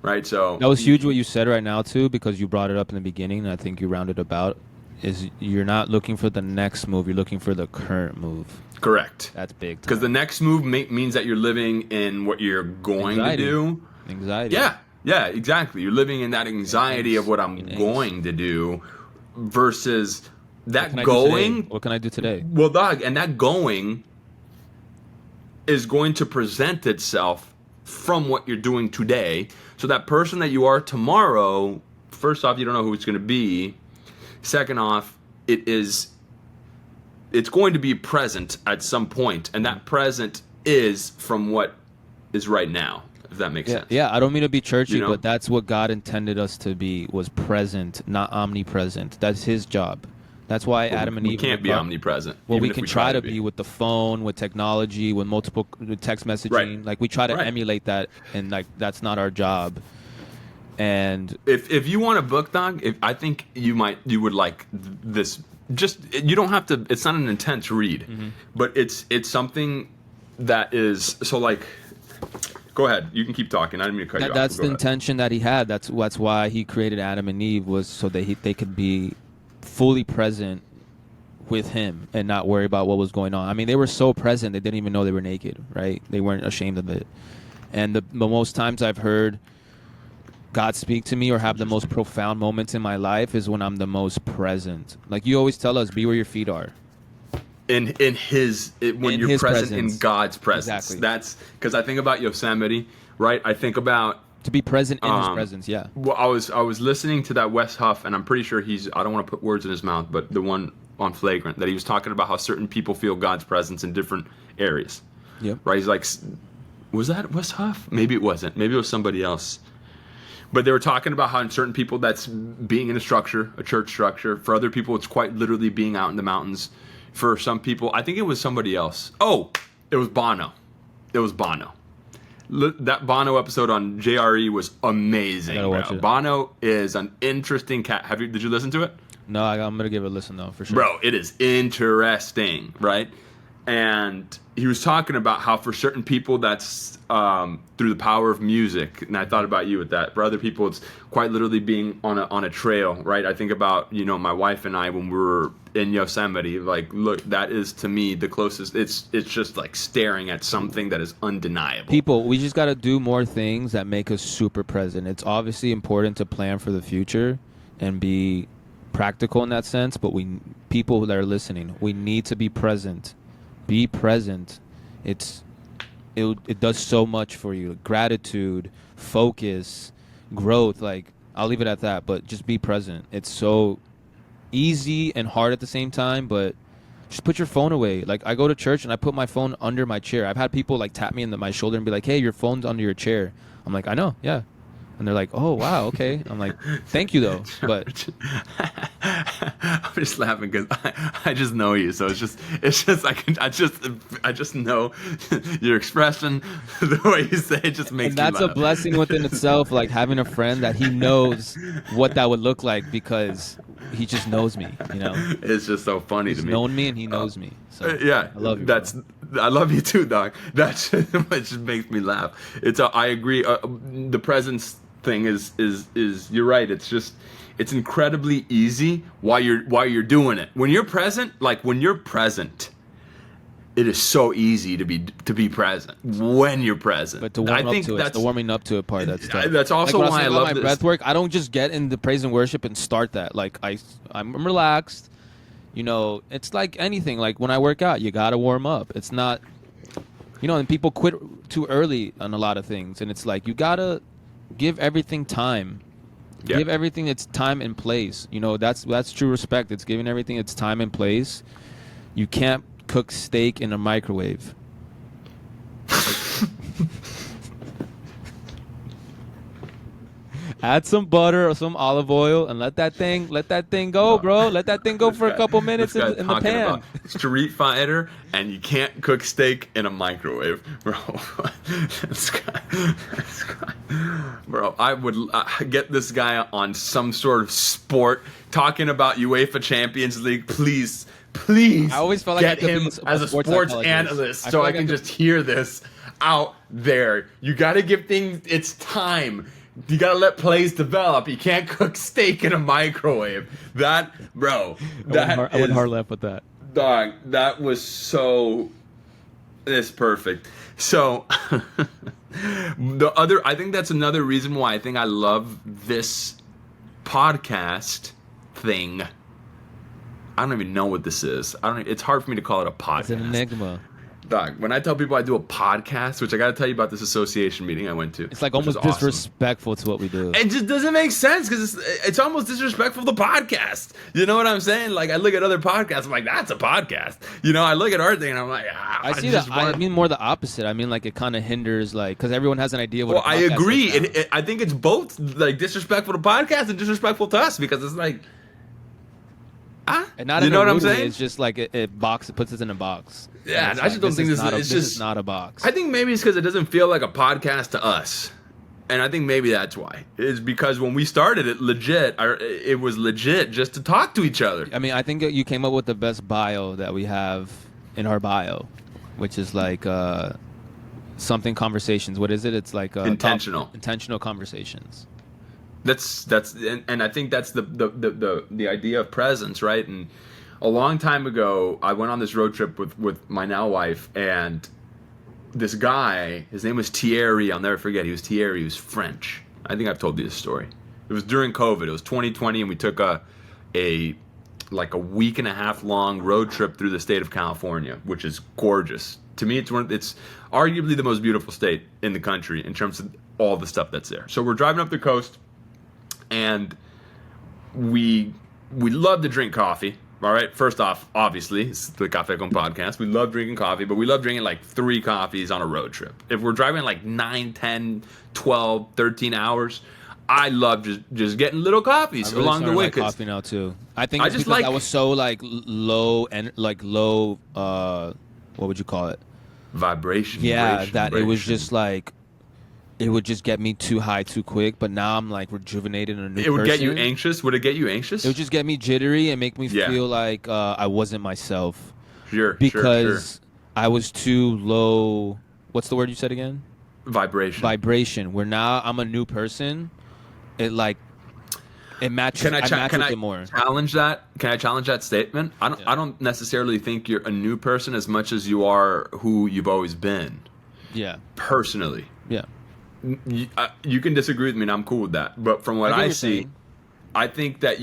right? So that was huge what you said right now too, because you brought it up in the beginning, and I think you rounded about is you're not looking for the next move, you're looking for the current move. Correct. That's big. Because the next move means that you're living in what you're going to do. Anxiety. Yeah, exactly. You're living in that anxiety of what I'm going to do versus that going. What can I do today? Well, dog, and that going is going to present itself from what you're doing today. So that person that you are tomorrow, first off, you don't know who it's going to be. Second off, it is it's going to be present at some point, and that present is from what is right now, if that makes sense. Yeah, I don't mean to be churchy, You know? but that's what God intended us to be, was present, not omnipresent. That's his job. That's why Adam and We Eve can't be omnipresent. Well, even we if can try to be with the phone, with technology, with multiple text messaging. Right. Like we try to Right. emulate that, and like that's not our job. And If you want a book, dog, I think you would like this. Just you don't have to. It's not an intense read, but it's something that is so like. Go ahead. You can keep talking. I didn't mean to cut you off. that's Go the ahead. intention that he had. That's why he created Adam and Eve, was so that they could be fully present with him and not worry about what was going on. I mean, they were so present they didn't even know they were naked, right? They weren't ashamed of it. And the most times I've heard God speak to me or have the most profound moments in my life is when I'm the most present. Like you always tell us, be where your feet are. When In you're his present presence. in God's presence. Exactly. That's because I think about Yosemite, right? I think about. To be present in his presence, yeah. Well, I was listening to that Wes Huff, and I'm pretty sure I don't want to put words in his mouth, but the one on Flagrant, that he was talking about how certain people feel God's presence in different areas. Yep. Right? He's like, was that Wes Huff? Maybe it wasn't. Maybe it was somebody else. But they were talking about how in certain people that's being in a structure, a church structure. For other people, it's quite literally being out in the mountains. For some people, I think it was somebody else. Oh, it was Bono. That Bono episode on JRE was amazing. I gotta watch it. Bono is an interesting cat. Did you listen to it? No, I'm gonna give it a listen though, for sure. Bro, it is interesting, right? And he was talking about how for certain people that's through the power of music, and I thought about you with that. For other people, it's quite literally being on a trail, right? I think about my wife and I when we were in Yosemite. Like, look, that is to me the closest. It's just like staring at something that is undeniable. People, we just gotta do more things that make us super present. It's obviously important to plan for the future and be practical in that sense, but people that are listening, we need to be present. Be present. It does so much for you. Gratitude, focus, growth. Like, I'll leave it at that, but just be present. It's so easy and hard at the same time, but just put your phone away. Like, I go to church and I put my phone under my chair. I've had people like tap me in my shoulder and be like, hey, your phone's under your chair. I'm like, I know, yeah. And they're like, oh, wow, okay. I'm like, thank you, though. But I'm just laughing because I just know you, so it's just I just know your expression, the way you say it just makes and that's me a laugh. blessing within itself, like having a friend that he knows what that would look like because he just knows me, It's just so funny He's to me. known me and he knows me. So Yeah, I love you. I love you too, dog. That's it just makes me laugh. I agree. The presence thing is you're right. It's incredibly easy while you're doing it. When you're present, it is so easy to be present when you're present. But to warm up to it, it's the warming up to it part that's tough. That's also like why I about love my this. breath work. I don't just get into praise and worship and start that. Like I'm relaxed. It's like anything. Like when I work out, you gotta warm up. It's not, and people quit too early on a lot of things, and it's like you gotta give everything time. Yeah. Give everything its time and place. That's true respect. It's giving everything its time and place. You can't cook steak in a microwave. Add some butter or some olive oil and let that thing go, bro. Let that thing go for a couple minutes This guy's in the talking pan. about Street Fighter, and you can't cook steak in a microwave, bro. Bro, I would get this guy on some sort of sport talking about UEFA Champions League, please. I always felt like I get could be him a as a sports sports psychologist. analyst, I so feel I like I can could- just hear this out there. You got to give things its time. You gotta let plays develop. You can't cook steak in a microwave. I went hard left with that. Dog, that was it's perfect. So I think that's another reason why I think I love this podcast thing. I don't even know what this is. It's hard for me to call it a podcast. It's an enigma. Dog, when I tell people I do a podcast, which I got to tell you about this association meeting I went to. It's like which was almost awesome. disrespectful to what we do. It just doesn't make sense because it's almost disrespectful to podcast. You know what I'm saying? Like, I look at other podcasts, I'm like, that's a podcast. You know, I look at our thing and I'm like, I see that. I mean more the opposite. I mean, like, it kind of hinders, like, because everyone has an idea what. Well, a I podcast agree. is now. I think it's both, like, disrespectful to podcast and disrespectful to us because it's like, And not you in know a what I'm rude way, saying? It's just like it puts us in a box. Yeah, And I just don't think this this is is not a box. I think maybe it's because it doesn't feel like a podcast to us. And I think maybe that's why. It's because when we started it it was legit just to talk to each other. I mean, I think you came up with the best bio that we have in our bio, which is like something conversations. What is it? It's like intentional conversations. That's and I think that's the idea of presence, right? And a long time ago, I went on this road trip with my now wife, and this guy, his name was Thierry. I'll never forget. He was Thierry. He was French. I think I've told you this story. It was during COVID. It was 2020, and we took a week and a half long road trip through the state of California, which is gorgeous. To me, it's arguably the most beautiful state in the country in terms of all the stuff that's there. So we're driving up the coast, and we love to drink coffee. All right, first off, obviously, it's the Cafe con podcast. We love drinking coffee, but we love drinking like 3 coffees on a road trip. If we're driving like 9, 10, 12, 13 hours, I love just getting little coffees really along the way. Like coffee now too. I think it's just because like, I was so like low and like low. What would you call it? Vibration. Yeah, it was just like. It would just get me too high too quick, but now I'm like rejuvenated and a new person. It would get you anxious? Would it get you anxious? It would just get me jittery and make me feel like I wasn't myself. Sure, because I was too low. What's the word you said again? Vibration. Where now I'm a new person. It matches. Can I it more. Challenge that? Can I challenge that statement? I don't necessarily think you're a new person as much as you are who you've always been. Yeah. Personally. Yeah. You can disagree with me, and I'm cool with that. But from what I see, I think that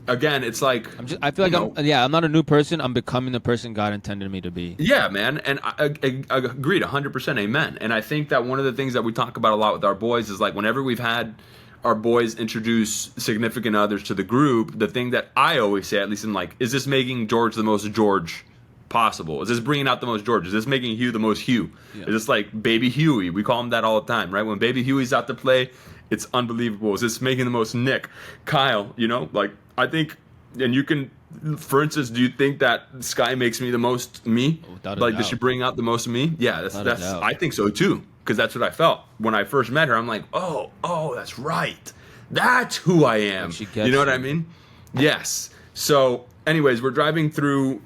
again, it's like I feel like I'm not a new person. I'm becoming the person God intended me to be. Yeah, man, and I agreed, 100%, amen. And I think that one of the things that we talk about a lot with our boys is like whenever we've had our boys introduce significant others to the group, the thing that I always say, at least in like, is this making George the most George possible? Is this bringing out the most George? Is this making Hugh the most Hugh? Yeah. Is this like baby Huey? We call him that all the time, right? When baby Huey's out to play, it's unbelievable. Is this making the most Nick? Kyle, you know? Like, I think, and you can, for instance, do you think that Sky makes me the most me? Like, does she bring out the most of me? Yeah, that's I think so too, because that's what I felt. When I first met her, I'm like, oh, that's right. That's who I am. You know what I mean? Yes. So, anyways, we're driving through,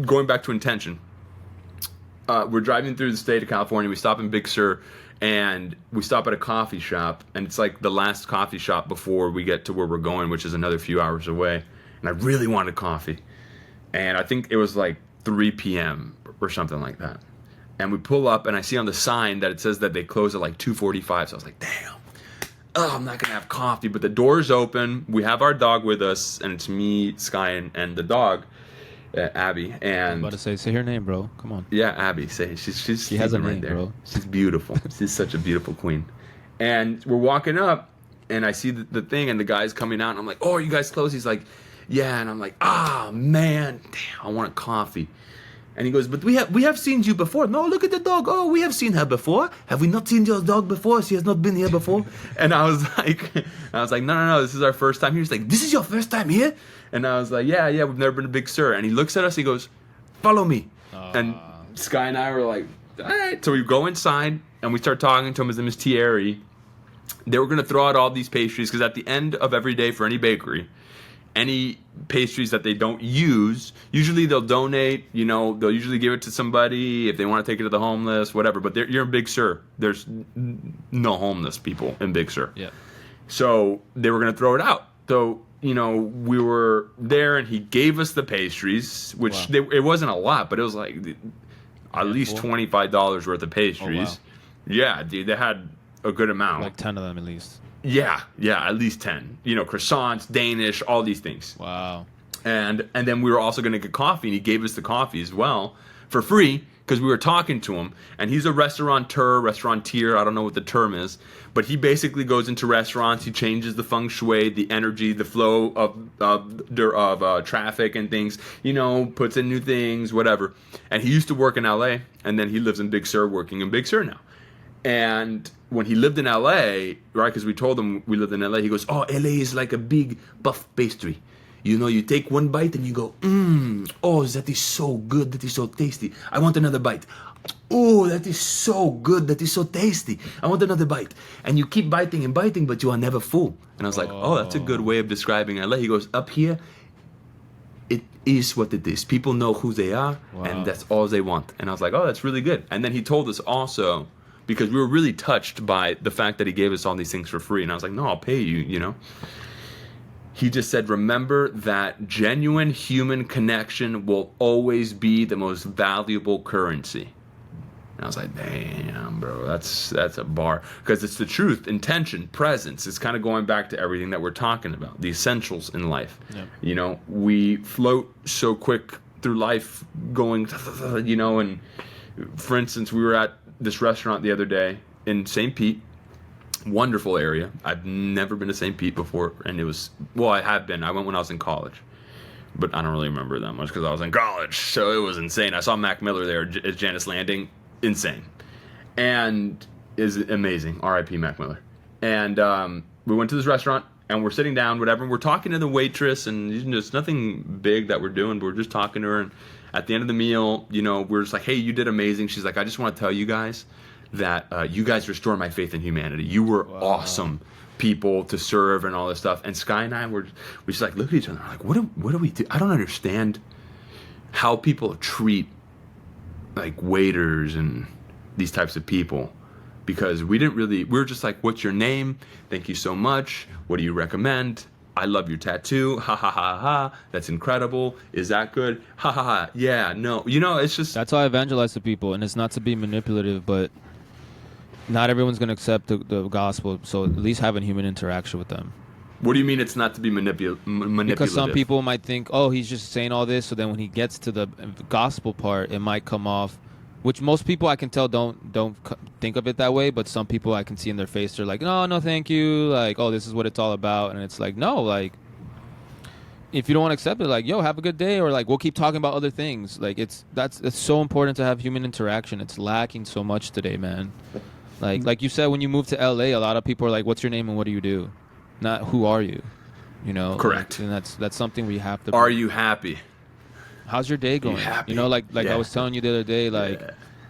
going back to intention, we're driving through the state of California. We stop in Big Sur, and we stop at a coffee shop, and it's like the last coffee shop before we get to where we're going, which is another few hours away. And I really wanted coffee, and I think it was like 3 p.m. or something like that. And we pull up, and I see on the sign that it says that they close at like 2:45. So I was like, damn. Oh, I'm not gonna have coffee. But the door's open. We have our dog with us, and it's me, Sky, and the dog. Abby, and I'm about to say her name, bro. Come on. Yeah, Abby. She has a name, right there. bro. She's beautiful. She's such a beautiful queen. And we're walking up, and I see the thing, and the guy's coming out, and I'm like, "Oh, are you guys close?" He's like, "Yeah," and I'm like, "Ah, man, damn, I want a coffee." And he goes, "But we have seen you before." "No, look at the dog. Oh, we have seen her before. Have we not seen your dog before? She has not been here before." And I was like, no, this is our first time here. He's like, "This is your first time here?" And I was like, yeah, we've never been to Big Sur. And he looks at us, he goes, "Follow me." And Sky and I were like, all right. So we go inside, and we start talking to him. His name is Thierry. They were going to throw out all these pastries, because at the end of every day for any bakery, any pastries that they don't use, usually they'll donate, you know, they'll usually give it to somebody if they want to take it to the homeless, whatever. But you're in Big Sur. There's no homeless people in Big Sur. Yeah. So they were going to throw it out. So, you know, we were there, and he gave us the pastries, which it wasn't a lot, but it was like at least $25 worth of pastries. Oh, wow. Yeah, dude, they had a good amount. Like 10 of them at least. Yeah, at least 10. You know, croissants, Danish, all these things. Wow. And then we were also going to get coffee, and he gave us the coffee as well for free because we were talking to him. And he's a restaurateur, I don't know what the term is, but he basically goes into restaurants, he changes the feng shui, the energy, the flow of traffic and things, puts in new things, whatever. And he used to work in LA, and then he lives in Big Sur, working in Big Sur now. And when he lived in LA, right, because we told him we lived in LA, he goes, oh, LA is like a big buff pastry. You take one bite and you go, oh, that is so good, that is so tasty. I want another bite. Oh, that is so good, that is so tasty. I want another bite. And you keep biting and biting, but you are never full. And I was like, oh, that's a good way of describing LA. He goes, up here, it is what it is. People know who they are, and that's all they want. And I was like, oh, that's really good. And then he told us also, because we were really touched by the fact that he gave us all these things for free. And I was like, no, I'll pay you, He just said, remember that genuine human connection will always be the most valuable currency. And I was like, damn, bro, that's a bar. Because it's the truth, intention, presence. It's kind of going back to everything that we're talking about, the essentials in life. Yep. We float so quick through life going, and for instance, we were at this restaurant the other day in St. Pete. Wonderful area. I've never been to St. Pete before, and I have been. I went when I was in college, but I don't really remember that much because I was in college, so it was insane. I saw Mac Miller there at Janice Landing. Insane. And is amazing. R.I.P. Mac Miller. And we went to this restaurant, and we're sitting down, whatever, and we're talking to the waitress, and it's nothing big that we're doing, but we're just talking to her, and at the end of the meal, we're just like, hey, you did amazing. She's like, I just want to tell you guys that you guys restored my faith in humanity. You were awesome people to serve and all this stuff. And Sky and I we just like look at each other like, what do we do? I don't understand how people treat like waiters and these types of people, because we were just like, what's your name? Thank you so much. What do you recommend? I love your tattoo. Ha ha ha ha. That's incredible. Is that good? Ha ha ha. Yeah, no. It's just... That's how I evangelize to people, and it's not to be manipulative, but not everyone's going to accept the gospel, so at least have a human interaction with them. What do you mean it's not to be manipulative? Because some people might think, oh, he's just saying all this, so then when he gets to the gospel part, it might come off, which most people I can tell don't think of it that way, but some people I can see in their face, they're like, no, thank you, like, oh, this is what it's all about, and it's like, no, like, if you don't want to accept it, like, yo, have a good day, or like, we'll keep talking about other things. Like, it's so important to have human interaction. It's lacking so much today, man. Like you said, when you move to LA, a lot of people are like, what's your name and what do you do? Not who are you, Correct. And that's something we have to. Are you happy? How's your day going? Happy? Like yeah. I was telling you the other day, like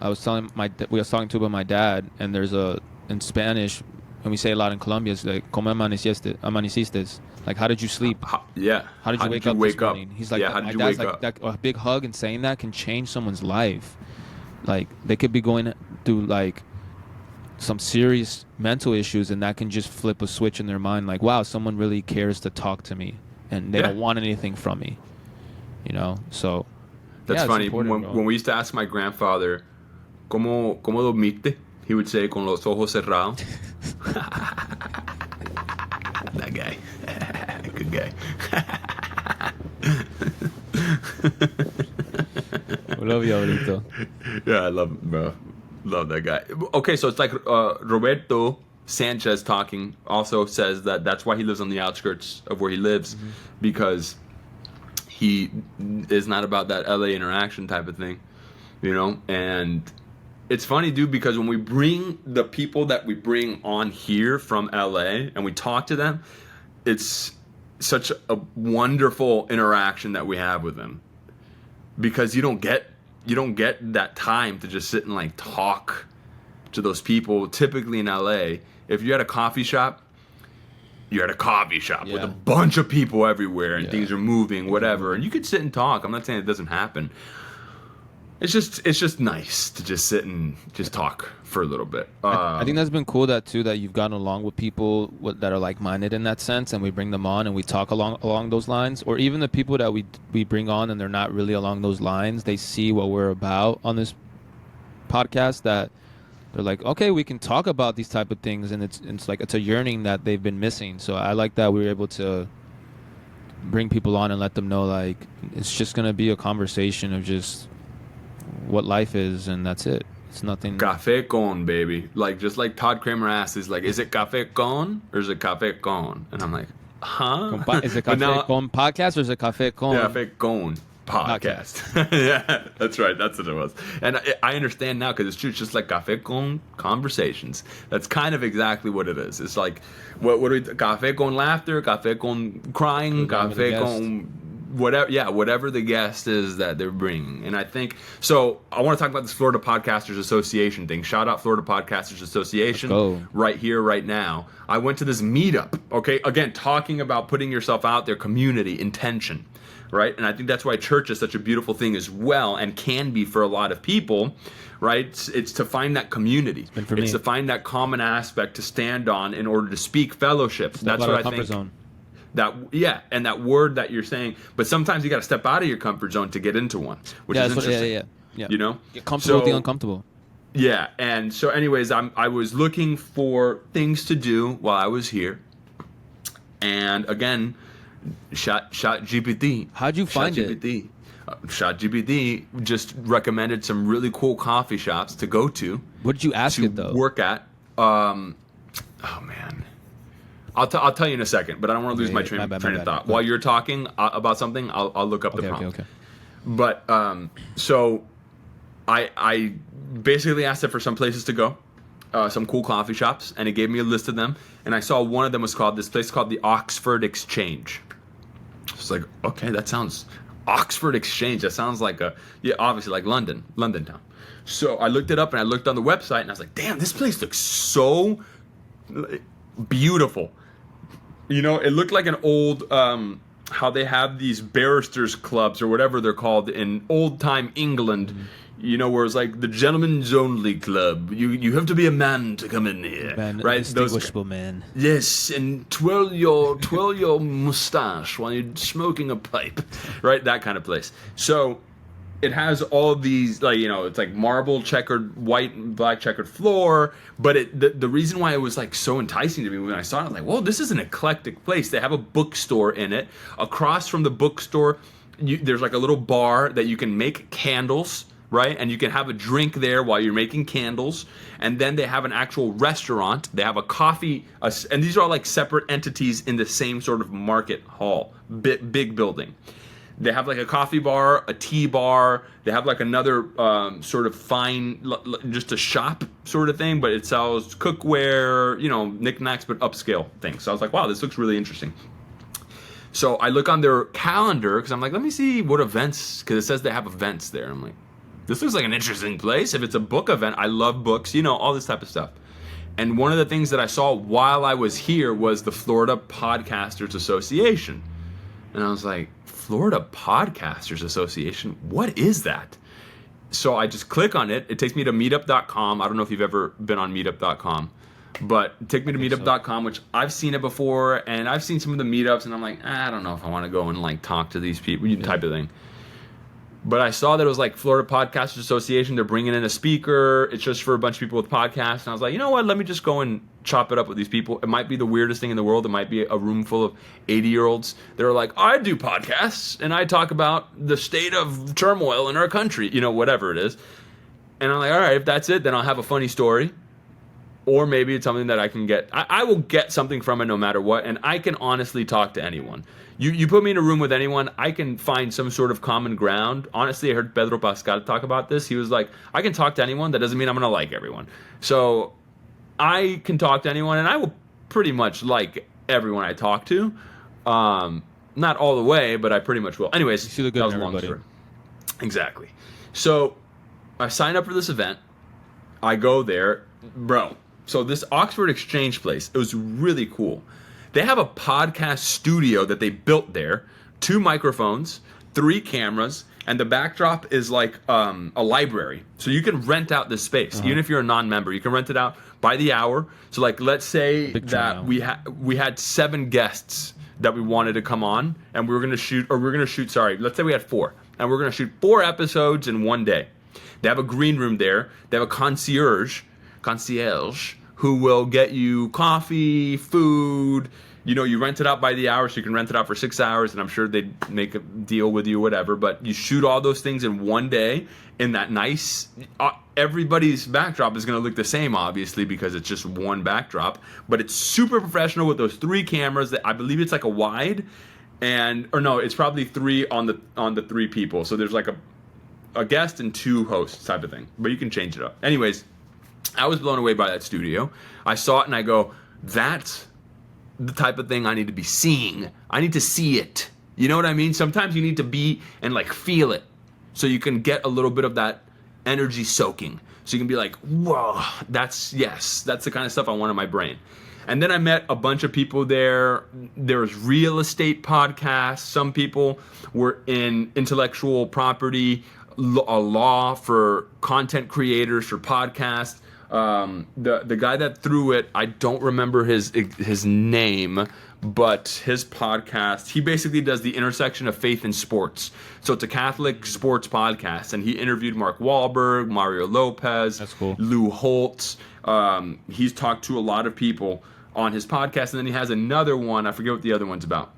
I was telling we was talking to about my dad, and there's in Spanish, and we say a lot in Colombia, it's like, ¿Cómo amaneciste? Like, how did you sleep? How did you wake up this morning? He's like, how did my you dad's wake like, up? a big hug and saying that can change someone's life. Like, they could be going through like some serious mental issues, and that can just flip a switch in their mind. Like, wow, someone really cares to talk to me, and they don't want anything from me. So that's funny. When we used to ask my grandfather, ¿Cómo dormiste? He would say, con los ojos cerrados. That guy. Good guy. Love you, Aurelito. Yeah, I love him, bro. Love that guy. Okay, so it's like Roberto Sanchez talking also says that that's why he lives on the outskirts of where he lives, because he is not about that LA interaction type of thing, and it's funny, dude, because when we bring the people that we bring on here from LA and we talk to them, it's such a wonderful interaction that we have with them, because you don't get that time to just sit and like talk to those people. Typically in LA, if you're at a coffee shop, you're at a coffee shop with a bunch of people everywhere, and things are moving, whatever, and you could sit and talk. I'm not saying it doesn't happen. It's just nice to just sit and just talk for a little bit. I think that's been cool that you've gotten along with people that are like-minded in that sense, and we bring them on and we talk along those lines. Or even the people that we bring on and they're not really along those lines, they see what we're about on this podcast, that they're like, okay, we can talk about these type of things, and it's like it's a yearning that they've been missing. So I like that we were able to bring people on and let them know like it's just gonna be a conversation of just what life is, and that's it. It's nothing. Cafe con, baby. Like, just like Todd Kramer asks, is like, is it cafe con or is it cafe con? And I'm like, huh? Is it But Cafe now- Con podcast or is it Cafe Con? Cafe con podcast. Yeah, that's right. That's what it was. And I understand now because it's true. It's just like cafe con conversations. That's kind of exactly what it is. It's like, what do we, cafe con laughter, cafe con crying, cafe con whatever. Yeah, whatever the guest is that they're bringing. And I think, so I want to talk about this Florida Podcasters Association thing. Shout out Florida Podcasters Association. Let's go. Right here, right now. I went to this meetup. Okay, again, talking about putting yourself out there, community, intention. Right? And I think that's why church is such a beautiful thing as well, and can be for a lot of people, right? It's to find that community. It's to find that common aspect to stand on in order to speak fellowship. That's what I think. Zone. And that word that you're saying, but sometimes you got to step out of your comfort zone to get into one, which is interesting. Yeah. You know? Get comfortable with the uncomfortable. Yeah, and so anyways, I was looking for things to do while I was here. And again, Shot GPT. How'd you find it? Shot GPT just recommended some really cool coffee shops to go to. What did you ask it though? Work at. Oh man, I'll tell you in a second, but I don't want to lose my train of thought. While you're talking about something, I'll look up the prompt. Okay. But so I basically asked it for some places to go. Some cool coffee shops, and it gave me a list of them. And I saw one of them was called the Oxford Exchange. It's like, okay, that sounds Oxford Exchange. That sounds like obviously like London town. So I looked it up and I looked on the website and I was like, damn, this place looks so beautiful. You know, it looked like an old how they have these barristers clubs or whatever they're called in old time England. Mm-hmm. You know, where it's like the gentleman's only club. You have to be a man to come in here, right? Distinguishable man. Yes, and twirl your mustache while you're smoking a pipe, right? That kind of place. So it has all these, like, you know, it's like marble checkered, white and black checkered floor. But the reason why it was like so enticing to me when I saw it, I was like, whoa, this is an eclectic place. They have a bookstore in it. Across from the bookstore, there's like a little bar that you can make candles. Right? And you can have a drink there while you're making candles. And then they have an actual restaurant. They have a coffee. And these are all like separate entities in the same sort of market hall. Big building. They have like a coffee bar, a tea bar. They have like another sort of fine, just a shop sort of thing. But it sells cookware, you know, knickknacks, but upscale things. So I was like, wow, this looks really interesting. So I look on their calendar because I'm like, let me see what events, because it says they have events there. I'm like, this looks like an interesting place. If it's a book event, I love books, you know, all this type of stuff. And one of the things that I saw while I was here was the Florida Podcasters Association. And I was like, Florida Podcasters Association? What is that? So I just click on it. It takes me to meetup.com. I don't know if you've ever been on meetup.com. But take me to meetup.com, which I've seen it before. And I've seen some of the meetups. And I'm like, I don't know if I want to go and like talk to these people, type of thing. But I saw that it was like Florida Podcasters Association. They're bringing in a speaker. It's just for a bunch of people with podcasts. And I was like, you know what? Let me just go and chop it up with these people. It might be the weirdest thing in the world. It might be a room full of 80-year-olds. They're like, I do podcasts, and I talk about the state of turmoil in our country. You know, whatever it is. And I'm like, all right, if that's it, then I'll have a funny story. Or maybe it's something that I can get. I will get something from it no matter what. And I can honestly talk to anyone. You put me in a room with anyone, I can find some sort of common ground. Honestly, I heard Pedro Pascal talk about this. He was like, I can talk to anyone. That doesn't mean I'm going to like everyone. So I can talk to anyone, and I will pretty much like everyone I talk to. Not all the way, but I pretty much will. Anyways, you see the good that was a long story. Exactly. So I signed up for this event. I go there. Bro, so this Oxford Exchange place, it was really cool. They have a podcast studio that they built there, 2 microphones, 3 cameras, and the backdrop is like a library. So you can rent out this space, even if you're a non-member. You can rent it out by the hour. So like, let's say that we had 7 guests that we wanted to come on, and let's say we had 4, and we're going to shoot 4 episodes in one day. They have a green room there. They have a concierge who will get you coffee, food, you rent it out by the hour, so you can rent it out for 6 hours, and I'm sure they'd make a deal with you, whatever. But you shoot all those things in one day in that nice. Everybody's backdrop is going to look the same, obviously, because it's just one backdrop. But it's super professional with those 3 cameras. That I believe it's like a wide, it's probably 3 on the 3 people. So there's like a guest and 2 hosts type of thing. But you can change it up. Anyways, I was blown away by that studio. I saw it and I go, that's the type of thing I need to be seeing. I need to see it. You know what I mean? Sometimes you need to be and like feel it, so you can get a little bit of that energy soaking. So you can be like, whoa, that's the kind of stuff I want in my brain. And then I met a bunch of people there. There was real estate podcasts. Some people were in intellectual property, a law for content creators for podcasts. The guy that threw it, I don't remember his name, but his podcast, he basically does the intersection of faith and sports. So it's a Catholic sports podcast, and he interviewed Mark Wahlberg, Mario Lopez, that's cool, Lou Holtz. He's talked to a lot of people on his podcast, and then he has another one. I forget what the other one's about,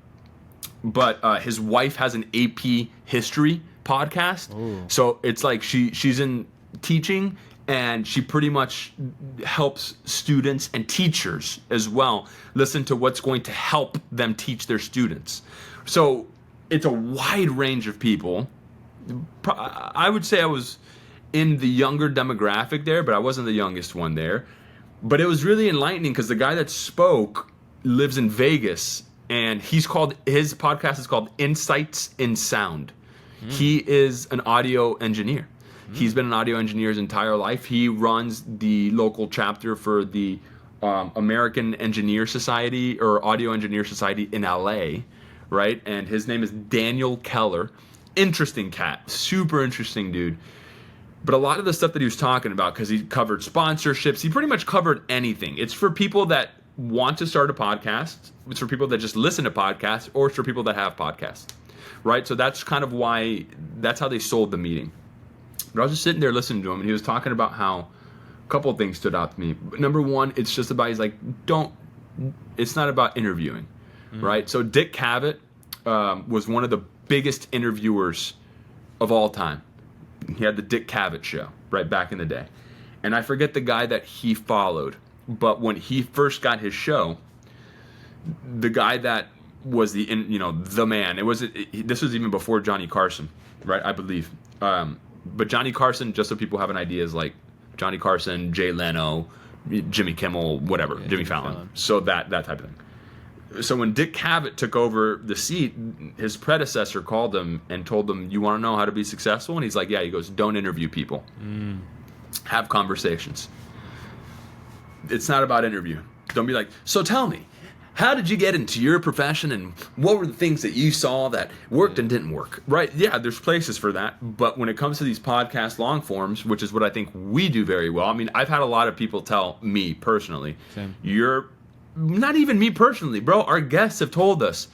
but his wife has an AP history podcast. Ooh. So it's like she's in teaching, and she pretty much helps students and teachers as well listen to what's going to help them teach their students. So it's a wide range of people. I would say I was in the younger demographic there, but I wasn't the youngest one there. But it was really enlightening because the guy that spoke lives in Vegas, and his podcast is called Insights in Sound. He is an audio engineer. He's been an audio engineer his entire life. He runs the local chapter for the American Engineer Society or Audio Engineer Society in LA, right? And his name is Daniel Keller. Interesting cat, super interesting dude. But a lot of the stuff that he was talking about, because he covered sponsorships, he pretty much covered anything. It's for people that want to start a podcast. It's for people that just listen to podcasts, or it's for people that have podcasts, right? So that's kind of why, that's how they sold the meeting. But I was just sitting there listening to him, and he was talking about how a couple of things stood out to me. Number one, it's just about, it's not about interviewing, right? So Dick Cavett was one of the biggest interviewers of all time. He had the Dick Cavett show right back in the day. And I forget the guy that he followed, but when he first got his show, the guy that was the man, this was even before Johnny Carson, right? I believe. But Johnny Carson, just so people have an idea, is like Johnny Carson, Jay Leno, Jimmy Kimmel, whatever, yeah, Jimmy Fallon. So that type of thing. So when Dick Cavett took over the seat, his predecessor called him and told him, "You want to know how to be successful?" And he's like, "Yeah." He goes, "Don't interview people. Have conversations. It's not about interview. Don't be like, so tell me, how did you get into your profession, and what were the things that you saw that worked and didn't work?" Right? Yeah, there's places for that. But when it comes to these podcast long forms, which is what I think we do very well. I mean, I've had a lot of people tell me personally, not even me personally, bro. Our guests have told us,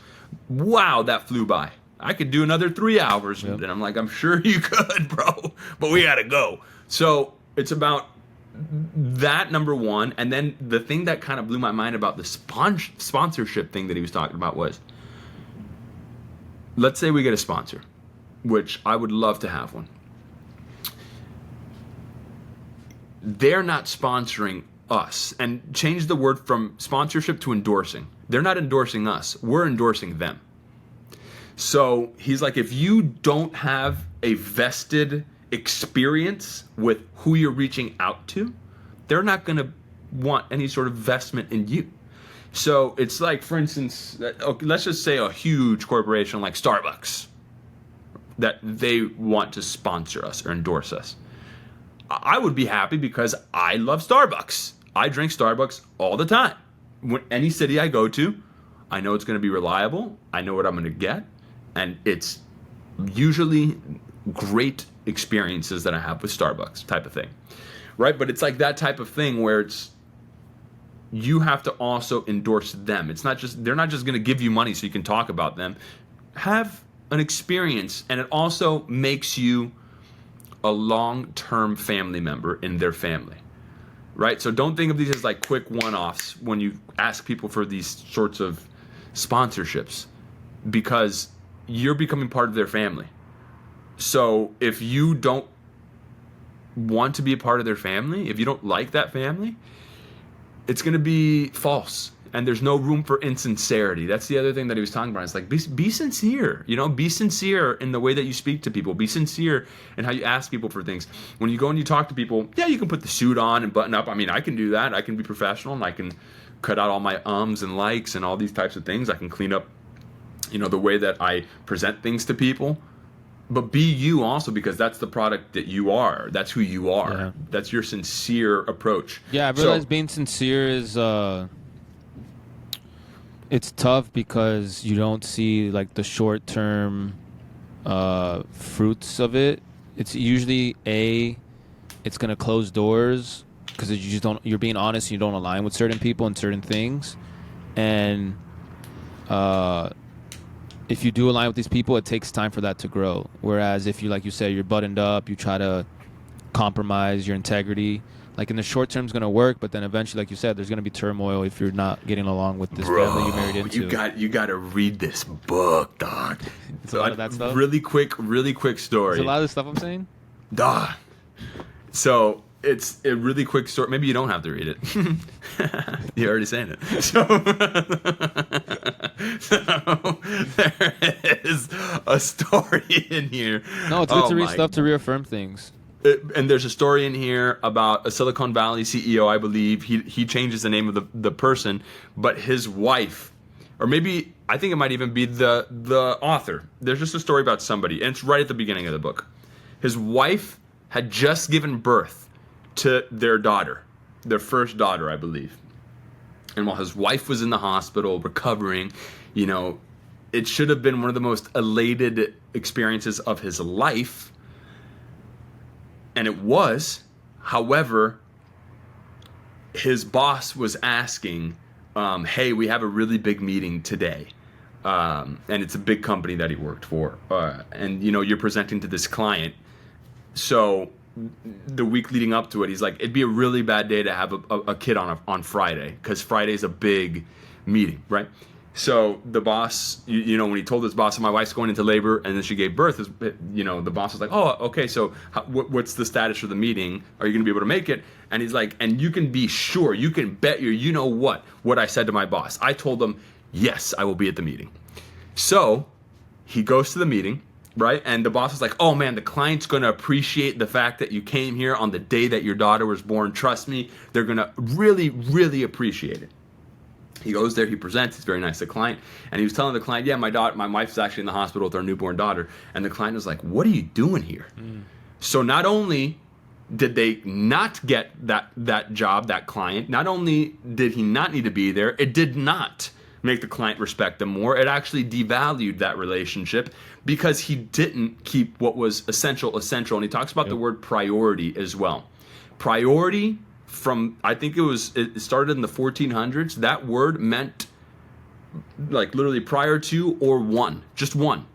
"Wow, that flew by. I could do another 3 hours." Yep. And I'm like, "I'm sure you could, bro, but we gotta go." So it's about that, number one. And then the thing that kind of blew my mind about the sponsorship thing that he was talking about was, let's say we get a sponsor, which I would love to have one. They're not sponsoring us, and change the word from sponsorship to endorsing. They're not endorsing us. We're endorsing them. So he's like, if you don't have a vested experience with who you're reaching out to, they're not going to want any sort of investment in you. So it's like, for instance, let's just say a huge corporation like Starbucks, that they want to sponsor us or endorse us. I would be happy because I love Starbucks. I drink Starbucks all the time. When any city I go to, I know it's going to be reliable. I know what I'm going to get. And it's usually great experiences that I have with Starbucks type of thing, right? But it's like that type of thing where it's, you have to also endorse them. It's not just, they're not just going to give you money so you can talk about them. Have an experience, and it also makes you a long-term family member in their family, right? So don't think of these as like quick one-offs when you ask people for these sorts of sponsorships, because you're becoming part of their family. So if you don't want to be a part of their family, if you don't like that family, it's going to be false. And there's no room for insincerity. That's the other thing that he was talking about. It's like, be sincere, be sincere in the way that you speak to people. Be sincere in how you ask people for things. When you go and you talk to people, yeah, you can put the suit on and button up. I mean, I can do that. I can be professional, and I can cut out all my ums and likes and all these types of things. I can clean up, the way that I present things to people. But be you also, because that's the product that you are. That's who you are. Yeah. That's your sincere approach. Yeah, I realize being sincere is it's tough because you don't see like the short-term fruits of it. It's usually it's gonna close doors because you just don't. You're being honest. And you don't align with certain people and certain things, and if you do align with these people, it takes time for that to grow. Whereas if you, like you said, you're buttoned up, you try to compromise your integrity. Like in the short term, it's gonna work, but then eventually, like you said, there's gonna be turmoil if you're not getting along with this family you married into. You got to read this book, dog. It's a lot of that stuff. Really quick story. It's a lot of the stuff I'm saying. Dog. So it's a really quick story. Maybe you don't have to read it. You're already saying it. So there is a story in here. No, it's good to read stuff to reaffirm things. And there's a story in here about a Silicon Valley CEO, I believe. He changes the name of the person, but his wife, or maybe I think it might even be the author. There's just a story about somebody, and it's right at the beginning of the book. His wife had just given birth to their daughter, their first daughter, I believe. And while his wife was in the hospital recovering, it should have been one of the most elated experiences of his life. And it was. However, his boss was asking, hey, we have a really big meeting today. And it's a big company that he worked for. And, you're presenting to this client. So the week leading up to it, he's like, it'd be a really bad day to have a kid on Friday, because Friday's a big meeting, right? So the boss, when he told his boss, my wife's going into labor and then she gave birth, the boss was like, oh, okay, so what's the status for the meeting? Are you going to be able to make it? And he's like, and you can be sure, you can bet what I said to my boss. I told him, yes, I will be at the meeting. So he goes to the meeting, right? And the boss is like, oh man, the client's going to appreciate the fact that you came here on the day that your daughter was born. Trust me, they're going to really, really appreciate it. He goes there, he presents, he's very nice to the client, and he was telling the client, yeah, my wife's actually in the hospital with our newborn daughter. And the client was like, what are you doing here? So not only did they not get that job, that client, not only did he not need to be there, it did not make the client respect them more. It actually devalued that relationship because he didn't keep what was essential. And he talks about the word priority as well. Priority, from, I think it started in the 1400s. That word meant like literally prior to or one, just one.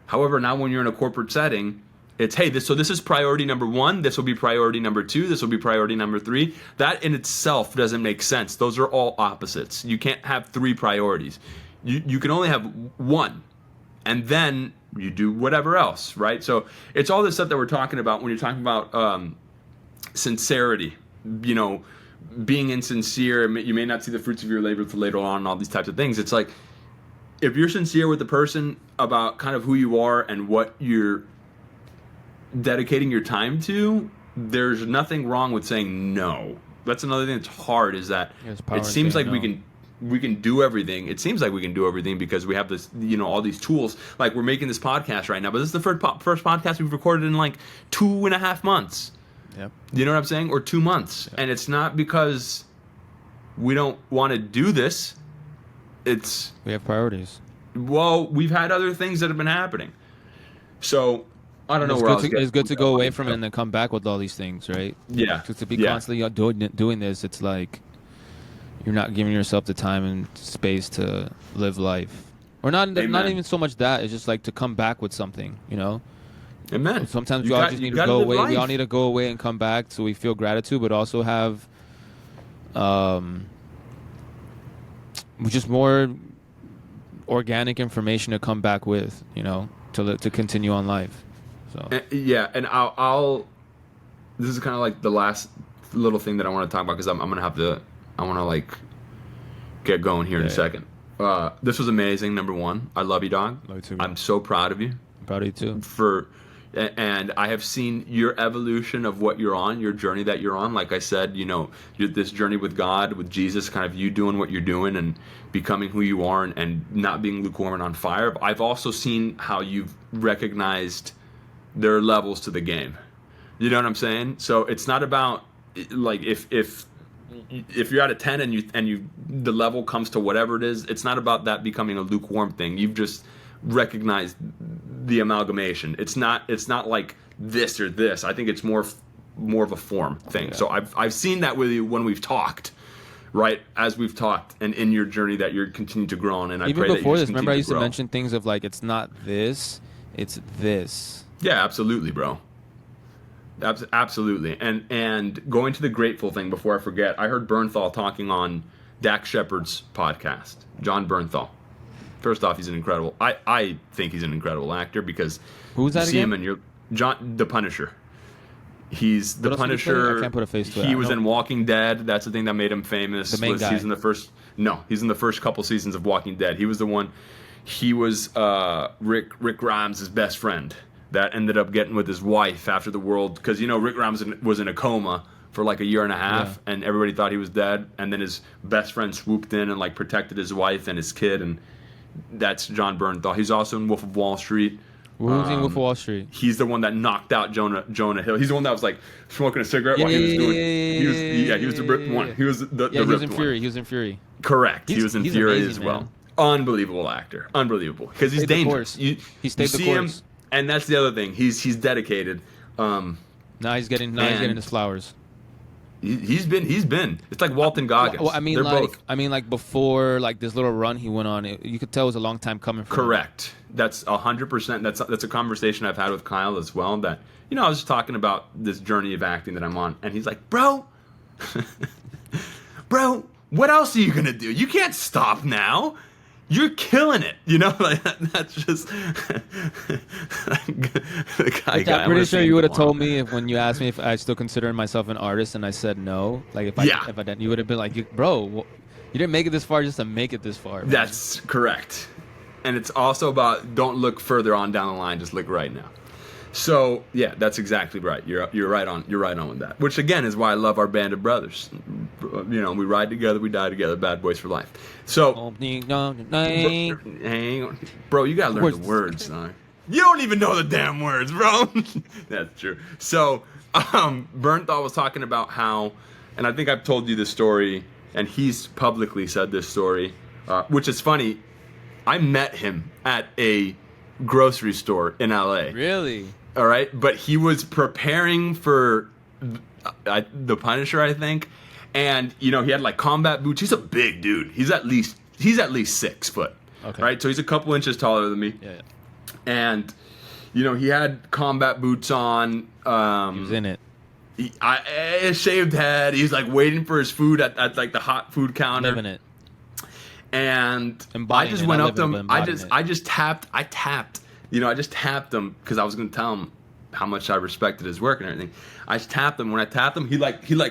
However, now when you're in a corporate setting, it's, hey, this is priority number one. This will be priority number two. This will be priority number three. That in itself doesn't make sense. Those are all opposites. You can't have three priorities. You can only have one, and then you do whatever else, right? So it's all this stuff that we're talking about when you're talking about sincerity. Being insincere, you may not see the fruits of your labor till later on, and all these types of things. It's like, if you're sincere with the person about kind of who you are and what you're dedicating your time to, there's nothing wrong with saying no. That's another thing that's hard, is that it seems like we can do everything. It seems like we can do everything because we have this, all these tools. Like, we're making this podcast right now, but this is the first podcast we've recorded in like 2.5 months. Yep. You know what I'm saying? Or 2 months. Yep. And it's not because we don't want to do this. It's... we have priorities. Well, we've had other things that have been happening. So, I don't know where it's good to go away from it and then come back with all these things, right? Yeah. Because to be constantly doing this, it's like you're not giving yourself the time and space to live life. Or not even so much that. It's just like to come back with something, Amen. Sometimes we all just need to go away. We all need to go away and come back so we feel gratitude, but also have just more organic information to come back with, to continue on life. So Yeah, and I'll this is kind of like the last little thing that I want to talk about, because I'm gonna have to, I want to like get going here in a second. This was amazing. Number one, I love you, dog. Love you too, bro. I'm so proud of you. Proud of you too. And I have seen your evolution of what you're on, your journey that you're on. Like I said, this journey with God, with Jesus, kind of you doing what you're doing and becoming who you are, and not being lukewarm and on fire. But I've also seen how you've recognized there are levels to the game. You know what I'm saying? So it's not about like if you're at a 10 and the level comes to whatever it is, it's not about that becoming a lukewarm thing. You've just recognized the amalgamation. It's not like this or this. I think it's more of a form thing. So I've seen that with you when we've talked, right? As we've talked, and in your journey that you're continuing to grow on. And I even pray before that you this, remember I used to grow. mention things of like, it's not this, it's this. Yeah, absolutely, bro. Absolutely. And going to the grateful thing before I forget, I heard Bernthal talking on Dak Shepard's podcast. John Bernthal. First off, he's an incredible. I think he's an incredible actor, because Who's that you see again? him and the Punisher. He's the What else did he play? Punisher. I can't put a face to it. He I was know. in Walking Dead. That's the thing that made him famous. The main guy. He's in the first. No, he's in the first couple seasons of Walking Dead. He was the one. He was Rick Grimes' best friend that ended up getting with his wife after the world, because Rick Grimes was in a coma for like a year and a half, and everybody thought he was dead, and then his best friend swooped in and like protected his wife and his kid, and that's John Bernthal. He's also in Wolf of Wall Street. Who's in Wolf of Wall Street? He's the one that knocked out Jonah Hill. He's the one that was like smoking a cigarette while he was doing. He was the ripped one. He was the he was ripped in one. Fury. He was in Fury. Correct. He was in He's Fury amazing, as well. man. Unbelievable actor. Unbelievable, because he's Stayed the dangerous. course. He stayed the see him, course. and that's the other thing. He's dedicated. Now he's getting his flowers. He's been. It's like Walton Goggins. Well, I mean, They're both. like before, like this little run he went on, you could tell it was a long time coming from him. Correct. That's 100%. That's a conversation I've had with Kyle as well. That I was just talking about this journey of acting that I'm on, and he's like, "Bro, what else are you gonna do? You can't stop now. You're killing it." Like that's just. I'm pretty sure you would have told me when you asked me if I still consider myself an artist, and I said no. Like if I didn't, you would have been like, "Bro, you didn't make it this far just to make it this far." Man. That's correct. And it's also about don't look further on down the line, just look right now. So yeah, that's exactly right. You're right on with that. Which again is why I love our band of brothers. We ride together, we die together, bad boys for life. So hang on. Bro, you gotta learn the words, son. You don't even know the damn words, bro. That's true. So Bernthal was talking about how, and I think I've told you this story, and he's publicly said this story, which is funny. I met him at a grocery store in LA. Really? All right, but he was preparing for the Punisher, I think, and he had like combat boots. He's a big dude. He's at least 6 foot. Okay. Right, so he's a couple inches taller than me. Yeah. And he had combat boots on. He was in it. A shaved head. He's like waiting for his food at like the hot food counter. Living it. And Embodying I just it, went not up to living him. it, but embodying I just tapped. I just tapped him because I was going to tell him how much I respected his work and everything. I just tapped him. When I tapped him, he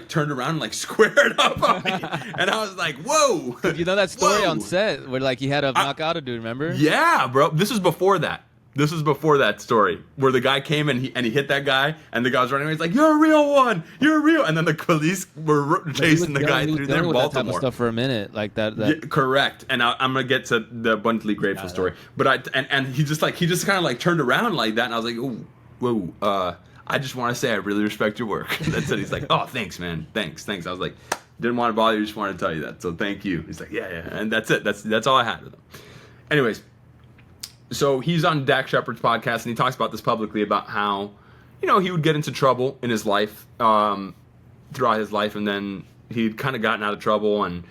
turned around and like squared up on me, and I was like, "Whoa!" You know that story Whoa. on set where like he had to knock out a dude? Remember? Yeah, bro. This was before that. This was before that story where the guy came and he hit that guy, and the guy was running away. He's like, "You're a real one. You're real." And then the police were chasing the guy through there in That type of Baltimore. stuff for a minute, like that. Yeah, correct. And I'm gonna get to the abundantly grateful story, but he just kind of like turned around like that, and I was like, "Oh, whoa, I just want to say I really respect your work." That's it. He's like, "Oh, thanks, man. Thanks." I was like, "Didn't want to bother you, just wanted to tell you that. So thank you." He's like, "Yeah," and that's it. That's all I had with him. Anyways, so he's on Dak Shepard's podcast, and he talks about this publicly about how, he would get into trouble in his life, throughout his life, and then he'd kind of gotten out of trouble. And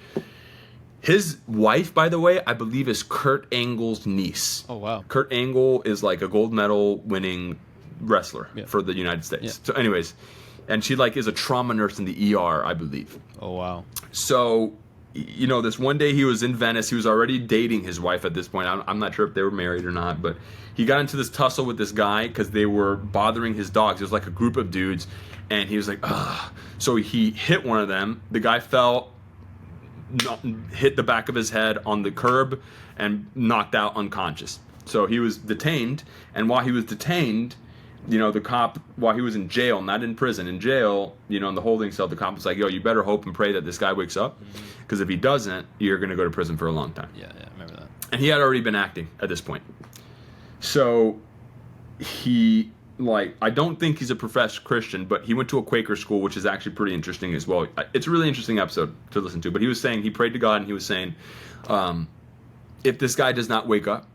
his wife, by the way, I believe is Kurt Angle's niece. Oh wow. Kurt Angle is like a gold medal winning wrestler for the United States. Yeah. So anyways, and she like is a trauma nurse in the ER, I believe. Oh wow. So you know, this one day he was in Venice. He was already dating his wife at this point. I'm not sure if they were married or not, but he got into this tussle with this guy because they were bothering his dogs. It was like a group of dudes, and he was like, ugh. So he hit one of them. The guy fell, hit the back of his head on the curb, and knocked out unconscious. So he was detained, and while he was detained, you know, the cop, while he was in jail, not in prison, in jail, you know, in the holding cell, the cop was like, yo, you better hope and pray that this guy wakes up, because if he doesn't, you're going to go to prison for a long time. Yeah, I remember that. And he had already been acting at this point. So he, like, I don't think he's a professed Christian, but he went to a Quaker school, which is actually pretty interesting as well. It's a really interesting episode to listen to. But he was saying, he prayed to God, and he was saying, if this guy does not wake up,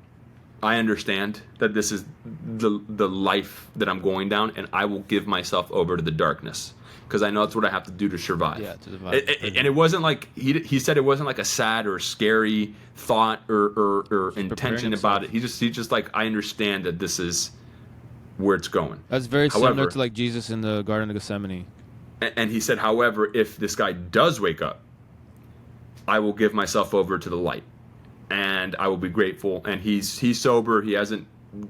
I understand that this is the life that I'm going down, and I will give myself over to the darkness, because I know that's what I have to do to survive. Yeah, to survive. And it wasn't like, he said it wasn't like a sad or scary thought or intention about it. He just like, I understand that this is where it's going. That's very similar to like Jesus in the Garden of Gethsemane. And he said, however, if this guy does wake up, I will give myself over to the light, and I will be grateful. And he's sober. He hasn't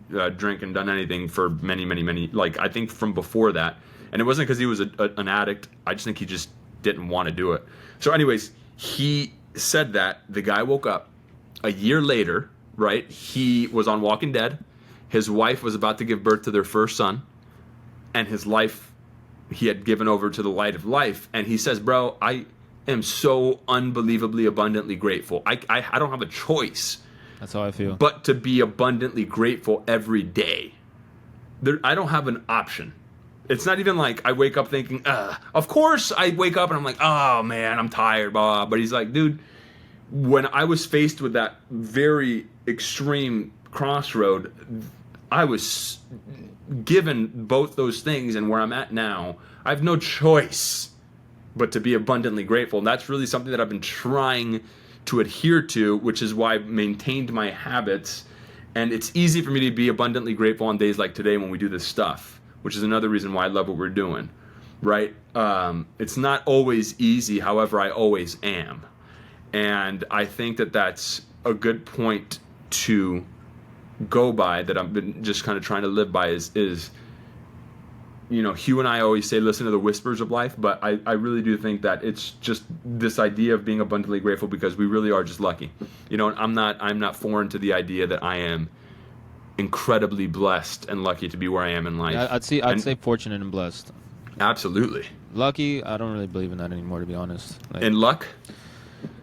drank and done anything for many, like, I think from before that. And it wasn't because he was an addict. I just think he just didn't want to do it. So anyways, he said that. The guy woke up a year later, right? He was on Walking Dead. His wife was about to give birth to their first son. And his life, he had given over to the light of life. And he says, bro, I am so unbelievably abundantly grateful. I don't have a choice. That's how I feel. But to be abundantly grateful every day. I don't have an option. It's not even like I wake up thinking, of course I wake up and I'm like, oh man, I'm tired, blah, blah. But he's like, dude, when I was faced with that very extreme crossroad, I was given both those things, and where I'm at now, I have no choice but to be abundantly grateful. And that's really something that I've been trying to adhere to, which is why I've maintained my habits. And it's easy for me to be abundantly grateful on days like today when we do this stuff, which is another reason why I love what we're doing, right? It's not always easy, however, I always am. And I think that that's a good point to go by, that I've been just kind of trying to live by, is you know, Hugh and I always say, listen to the whispers of life, but I really do think that it's just this idea of being abundantly grateful, because we really are just lucky. You know, I'm not foreign to the idea that I am incredibly blessed and lucky to be where I am in life. I'd say fortunate and blessed. Absolutely. Lucky, I don't really believe in that anymore, to be honest. Like, In luck?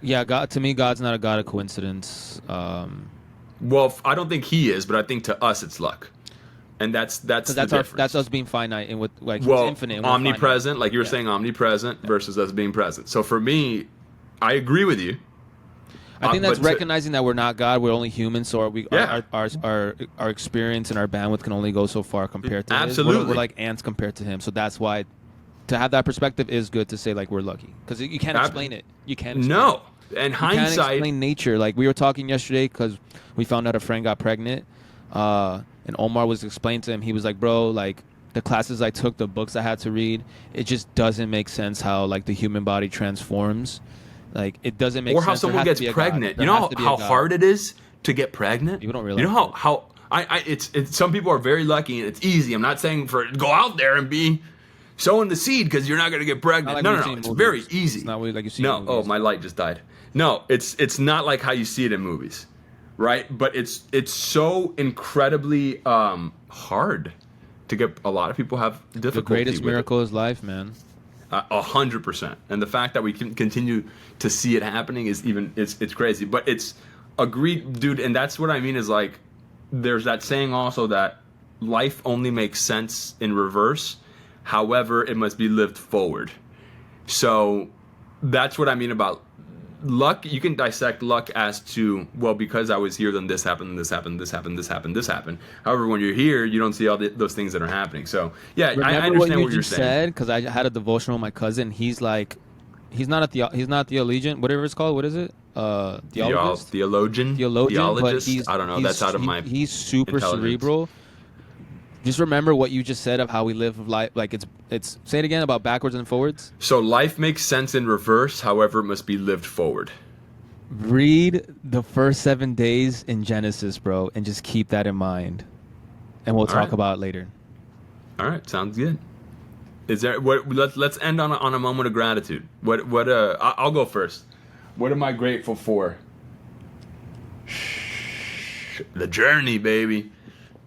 Yeah, God, to me, God's not a God of coincidence. Well, I don't think he is, but I think to us it's luck. And that's the difference. That's us being finite and with like well, he's infinite. And omnipresent, finite. like you were saying, omnipresent versus us being present. So for me, I agree with you. I think that's recognizing that we're not God, we're only humans, so our experience and our bandwidth can only go so far compared to Absolutely. his. We're like ants compared to him. So that's why to have that perspective is good, to say like we're lucky, because you can't explain it. You can't explain No. it. And You hindsight, can't explain nature. Like we were talking yesterday because we found out a friend got pregnant, and Omar was explaining to him. He was like, bro, like the classes I took, the books I had to read, it just doesn't make sense how like the human body transforms. Like it doesn't make sense. Or how someone gets pregnant. You know how hard it is to get pregnant? People don't realize. You know how it's some people are very lucky and it's easy. I'm not saying go out there and be sowing the seed because you're not going to get pregnant. Like no. It's very easy. It's not like you see. No, oh, my light just died. No, it's not like how you see it in movies, right? But it's so incredibly hard to get. A lot of people have difficulty. The greatest with miracle is life, man. 100%. And the fact that we can continue to see it happening is it's crazy. But it's agreed, dude. And that's what I mean is like, there's that saying also that life only makes sense in reverse. However, it must be lived forward. So that's what I mean about luck. You can dissect luck as to, well, because I was here, then this happened, this happened, this happened, this happened, this happened. However, when you're here, you don't see all those things that are happening. So yeah, I understand what you're saying. Because I had a devotional with my cousin. He's like, he's not a theologian, whatever it's called. What is it? Theologist? Theologian. Theologist. I don't know. That's out of my. He's super cerebral. Just remember what you just said of how we live life. Like it's say it again about backwards and forwards. So life makes sense in reverse, however, it must be lived forward. Read the first 7 days in Genesis, bro, and just keep that in mind. And we'll talk right. about it later. All right, sounds good. Is there what? Let's end on a moment of gratitude. I'll go first. What am I grateful for? The journey, baby,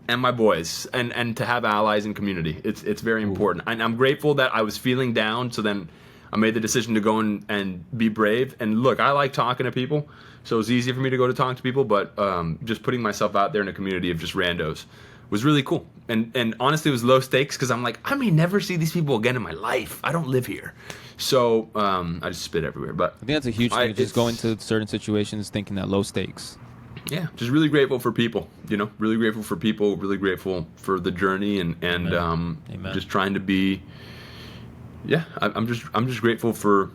and my boys, and to have allies and community. It's very important. And I'm grateful that I was feeling down, so then I made the decision to go and be brave. And look, I like talking to people, so it's easy for me to go to talk to people. But just putting myself out there in a community of just randos was really cool. And honestly, it was low stakes because I'm like, I may never see these people again in my life. I don't live here. So I just spit everywhere. But I think that's a huge thing. Just go into certain situations thinking that low stakes. Yeah, just really grateful for people. Really grateful for people. Really grateful for the journey and Amen. just trying to be. Yeah, I'm just grateful for.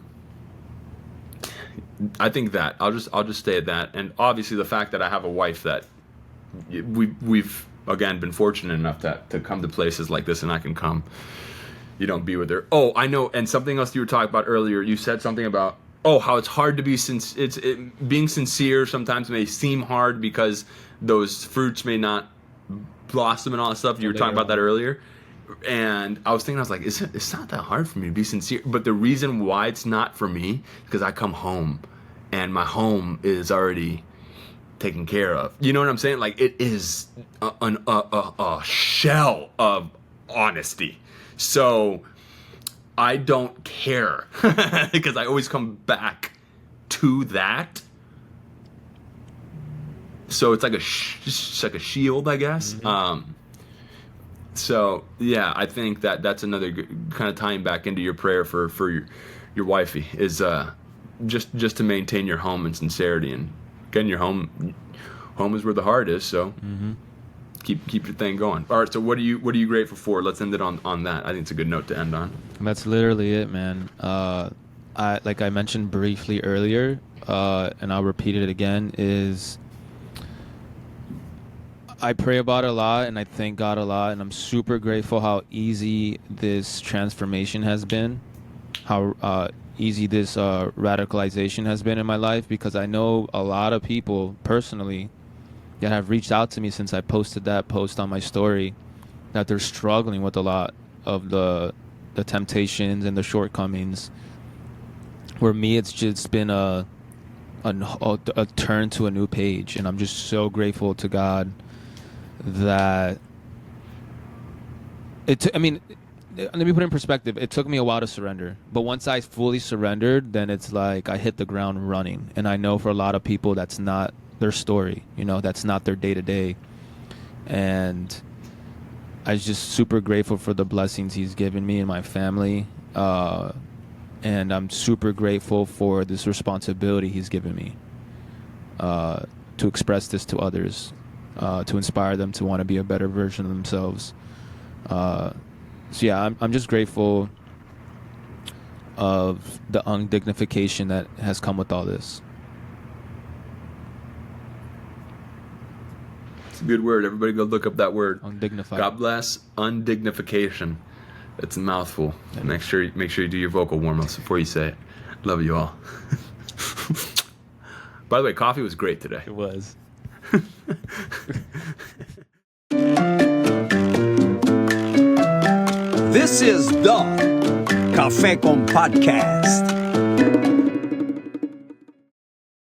I think that I'll just stay at that, and obviously the fact that I have a wife that we've again been fortunate enough to come to places like this, and I can come, be with her. Oh, I know, and something else you were talking about earlier. You said something about how it's hard to be being sincere sometimes may seem hard because those fruits may not blossom and all that stuff. You were talking about that earlier. And I was like, it's not that hard for me to be sincere. But the reason why it's not for me is because I come home and my home is already taken care of. You know what I'm saying? Like, it is a shell of honesty. So I don't care because I always come back to that. So it's like a shield, I guess. Mm-hmm. So yeah, I think that's another kind of tying back into your prayer for your wifey is just to maintain your home and sincerity, and again, your home is where the heart is. So keep your thing going. All right. So what are you grateful for? Let's end it on that. I think it's a good note to end on. That's literally it, man. Like I mentioned briefly earlier, and I'll repeat it again, is I pray about it a lot and I thank God a lot, and I'm super grateful how easy this transformation has been, how easy this radicalization has been in my life, because I know a lot of people personally that have reached out to me since I posted that post on my story, that they're struggling with a lot of the temptations and the shortcomings. Where me, it's just been a turn to a new page, and I'm just so grateful to God that let me put it in perspective. It took me a while to surrender, but once I fully surrendered, then it's like I hit the ground running. And I know for a lot of people that's not their story, that's not their day-to-day. And I was just super grateful for the blessings He's given me and my family, and I'm super grateful for this responsibility He's given me to express this to others, to inspire them to want to be a better version of themselves. So yeah, I'm just grateful of the undignification that has come with all this. It's a good word. Everybody go look up that word. Undignified. God bless. Undignification. It's a mouthful. Yeah. Make sure you do your vocal warm-ups before you say it. Love you all. By the way, coffee was great today. It was. This is the Café con Podcast.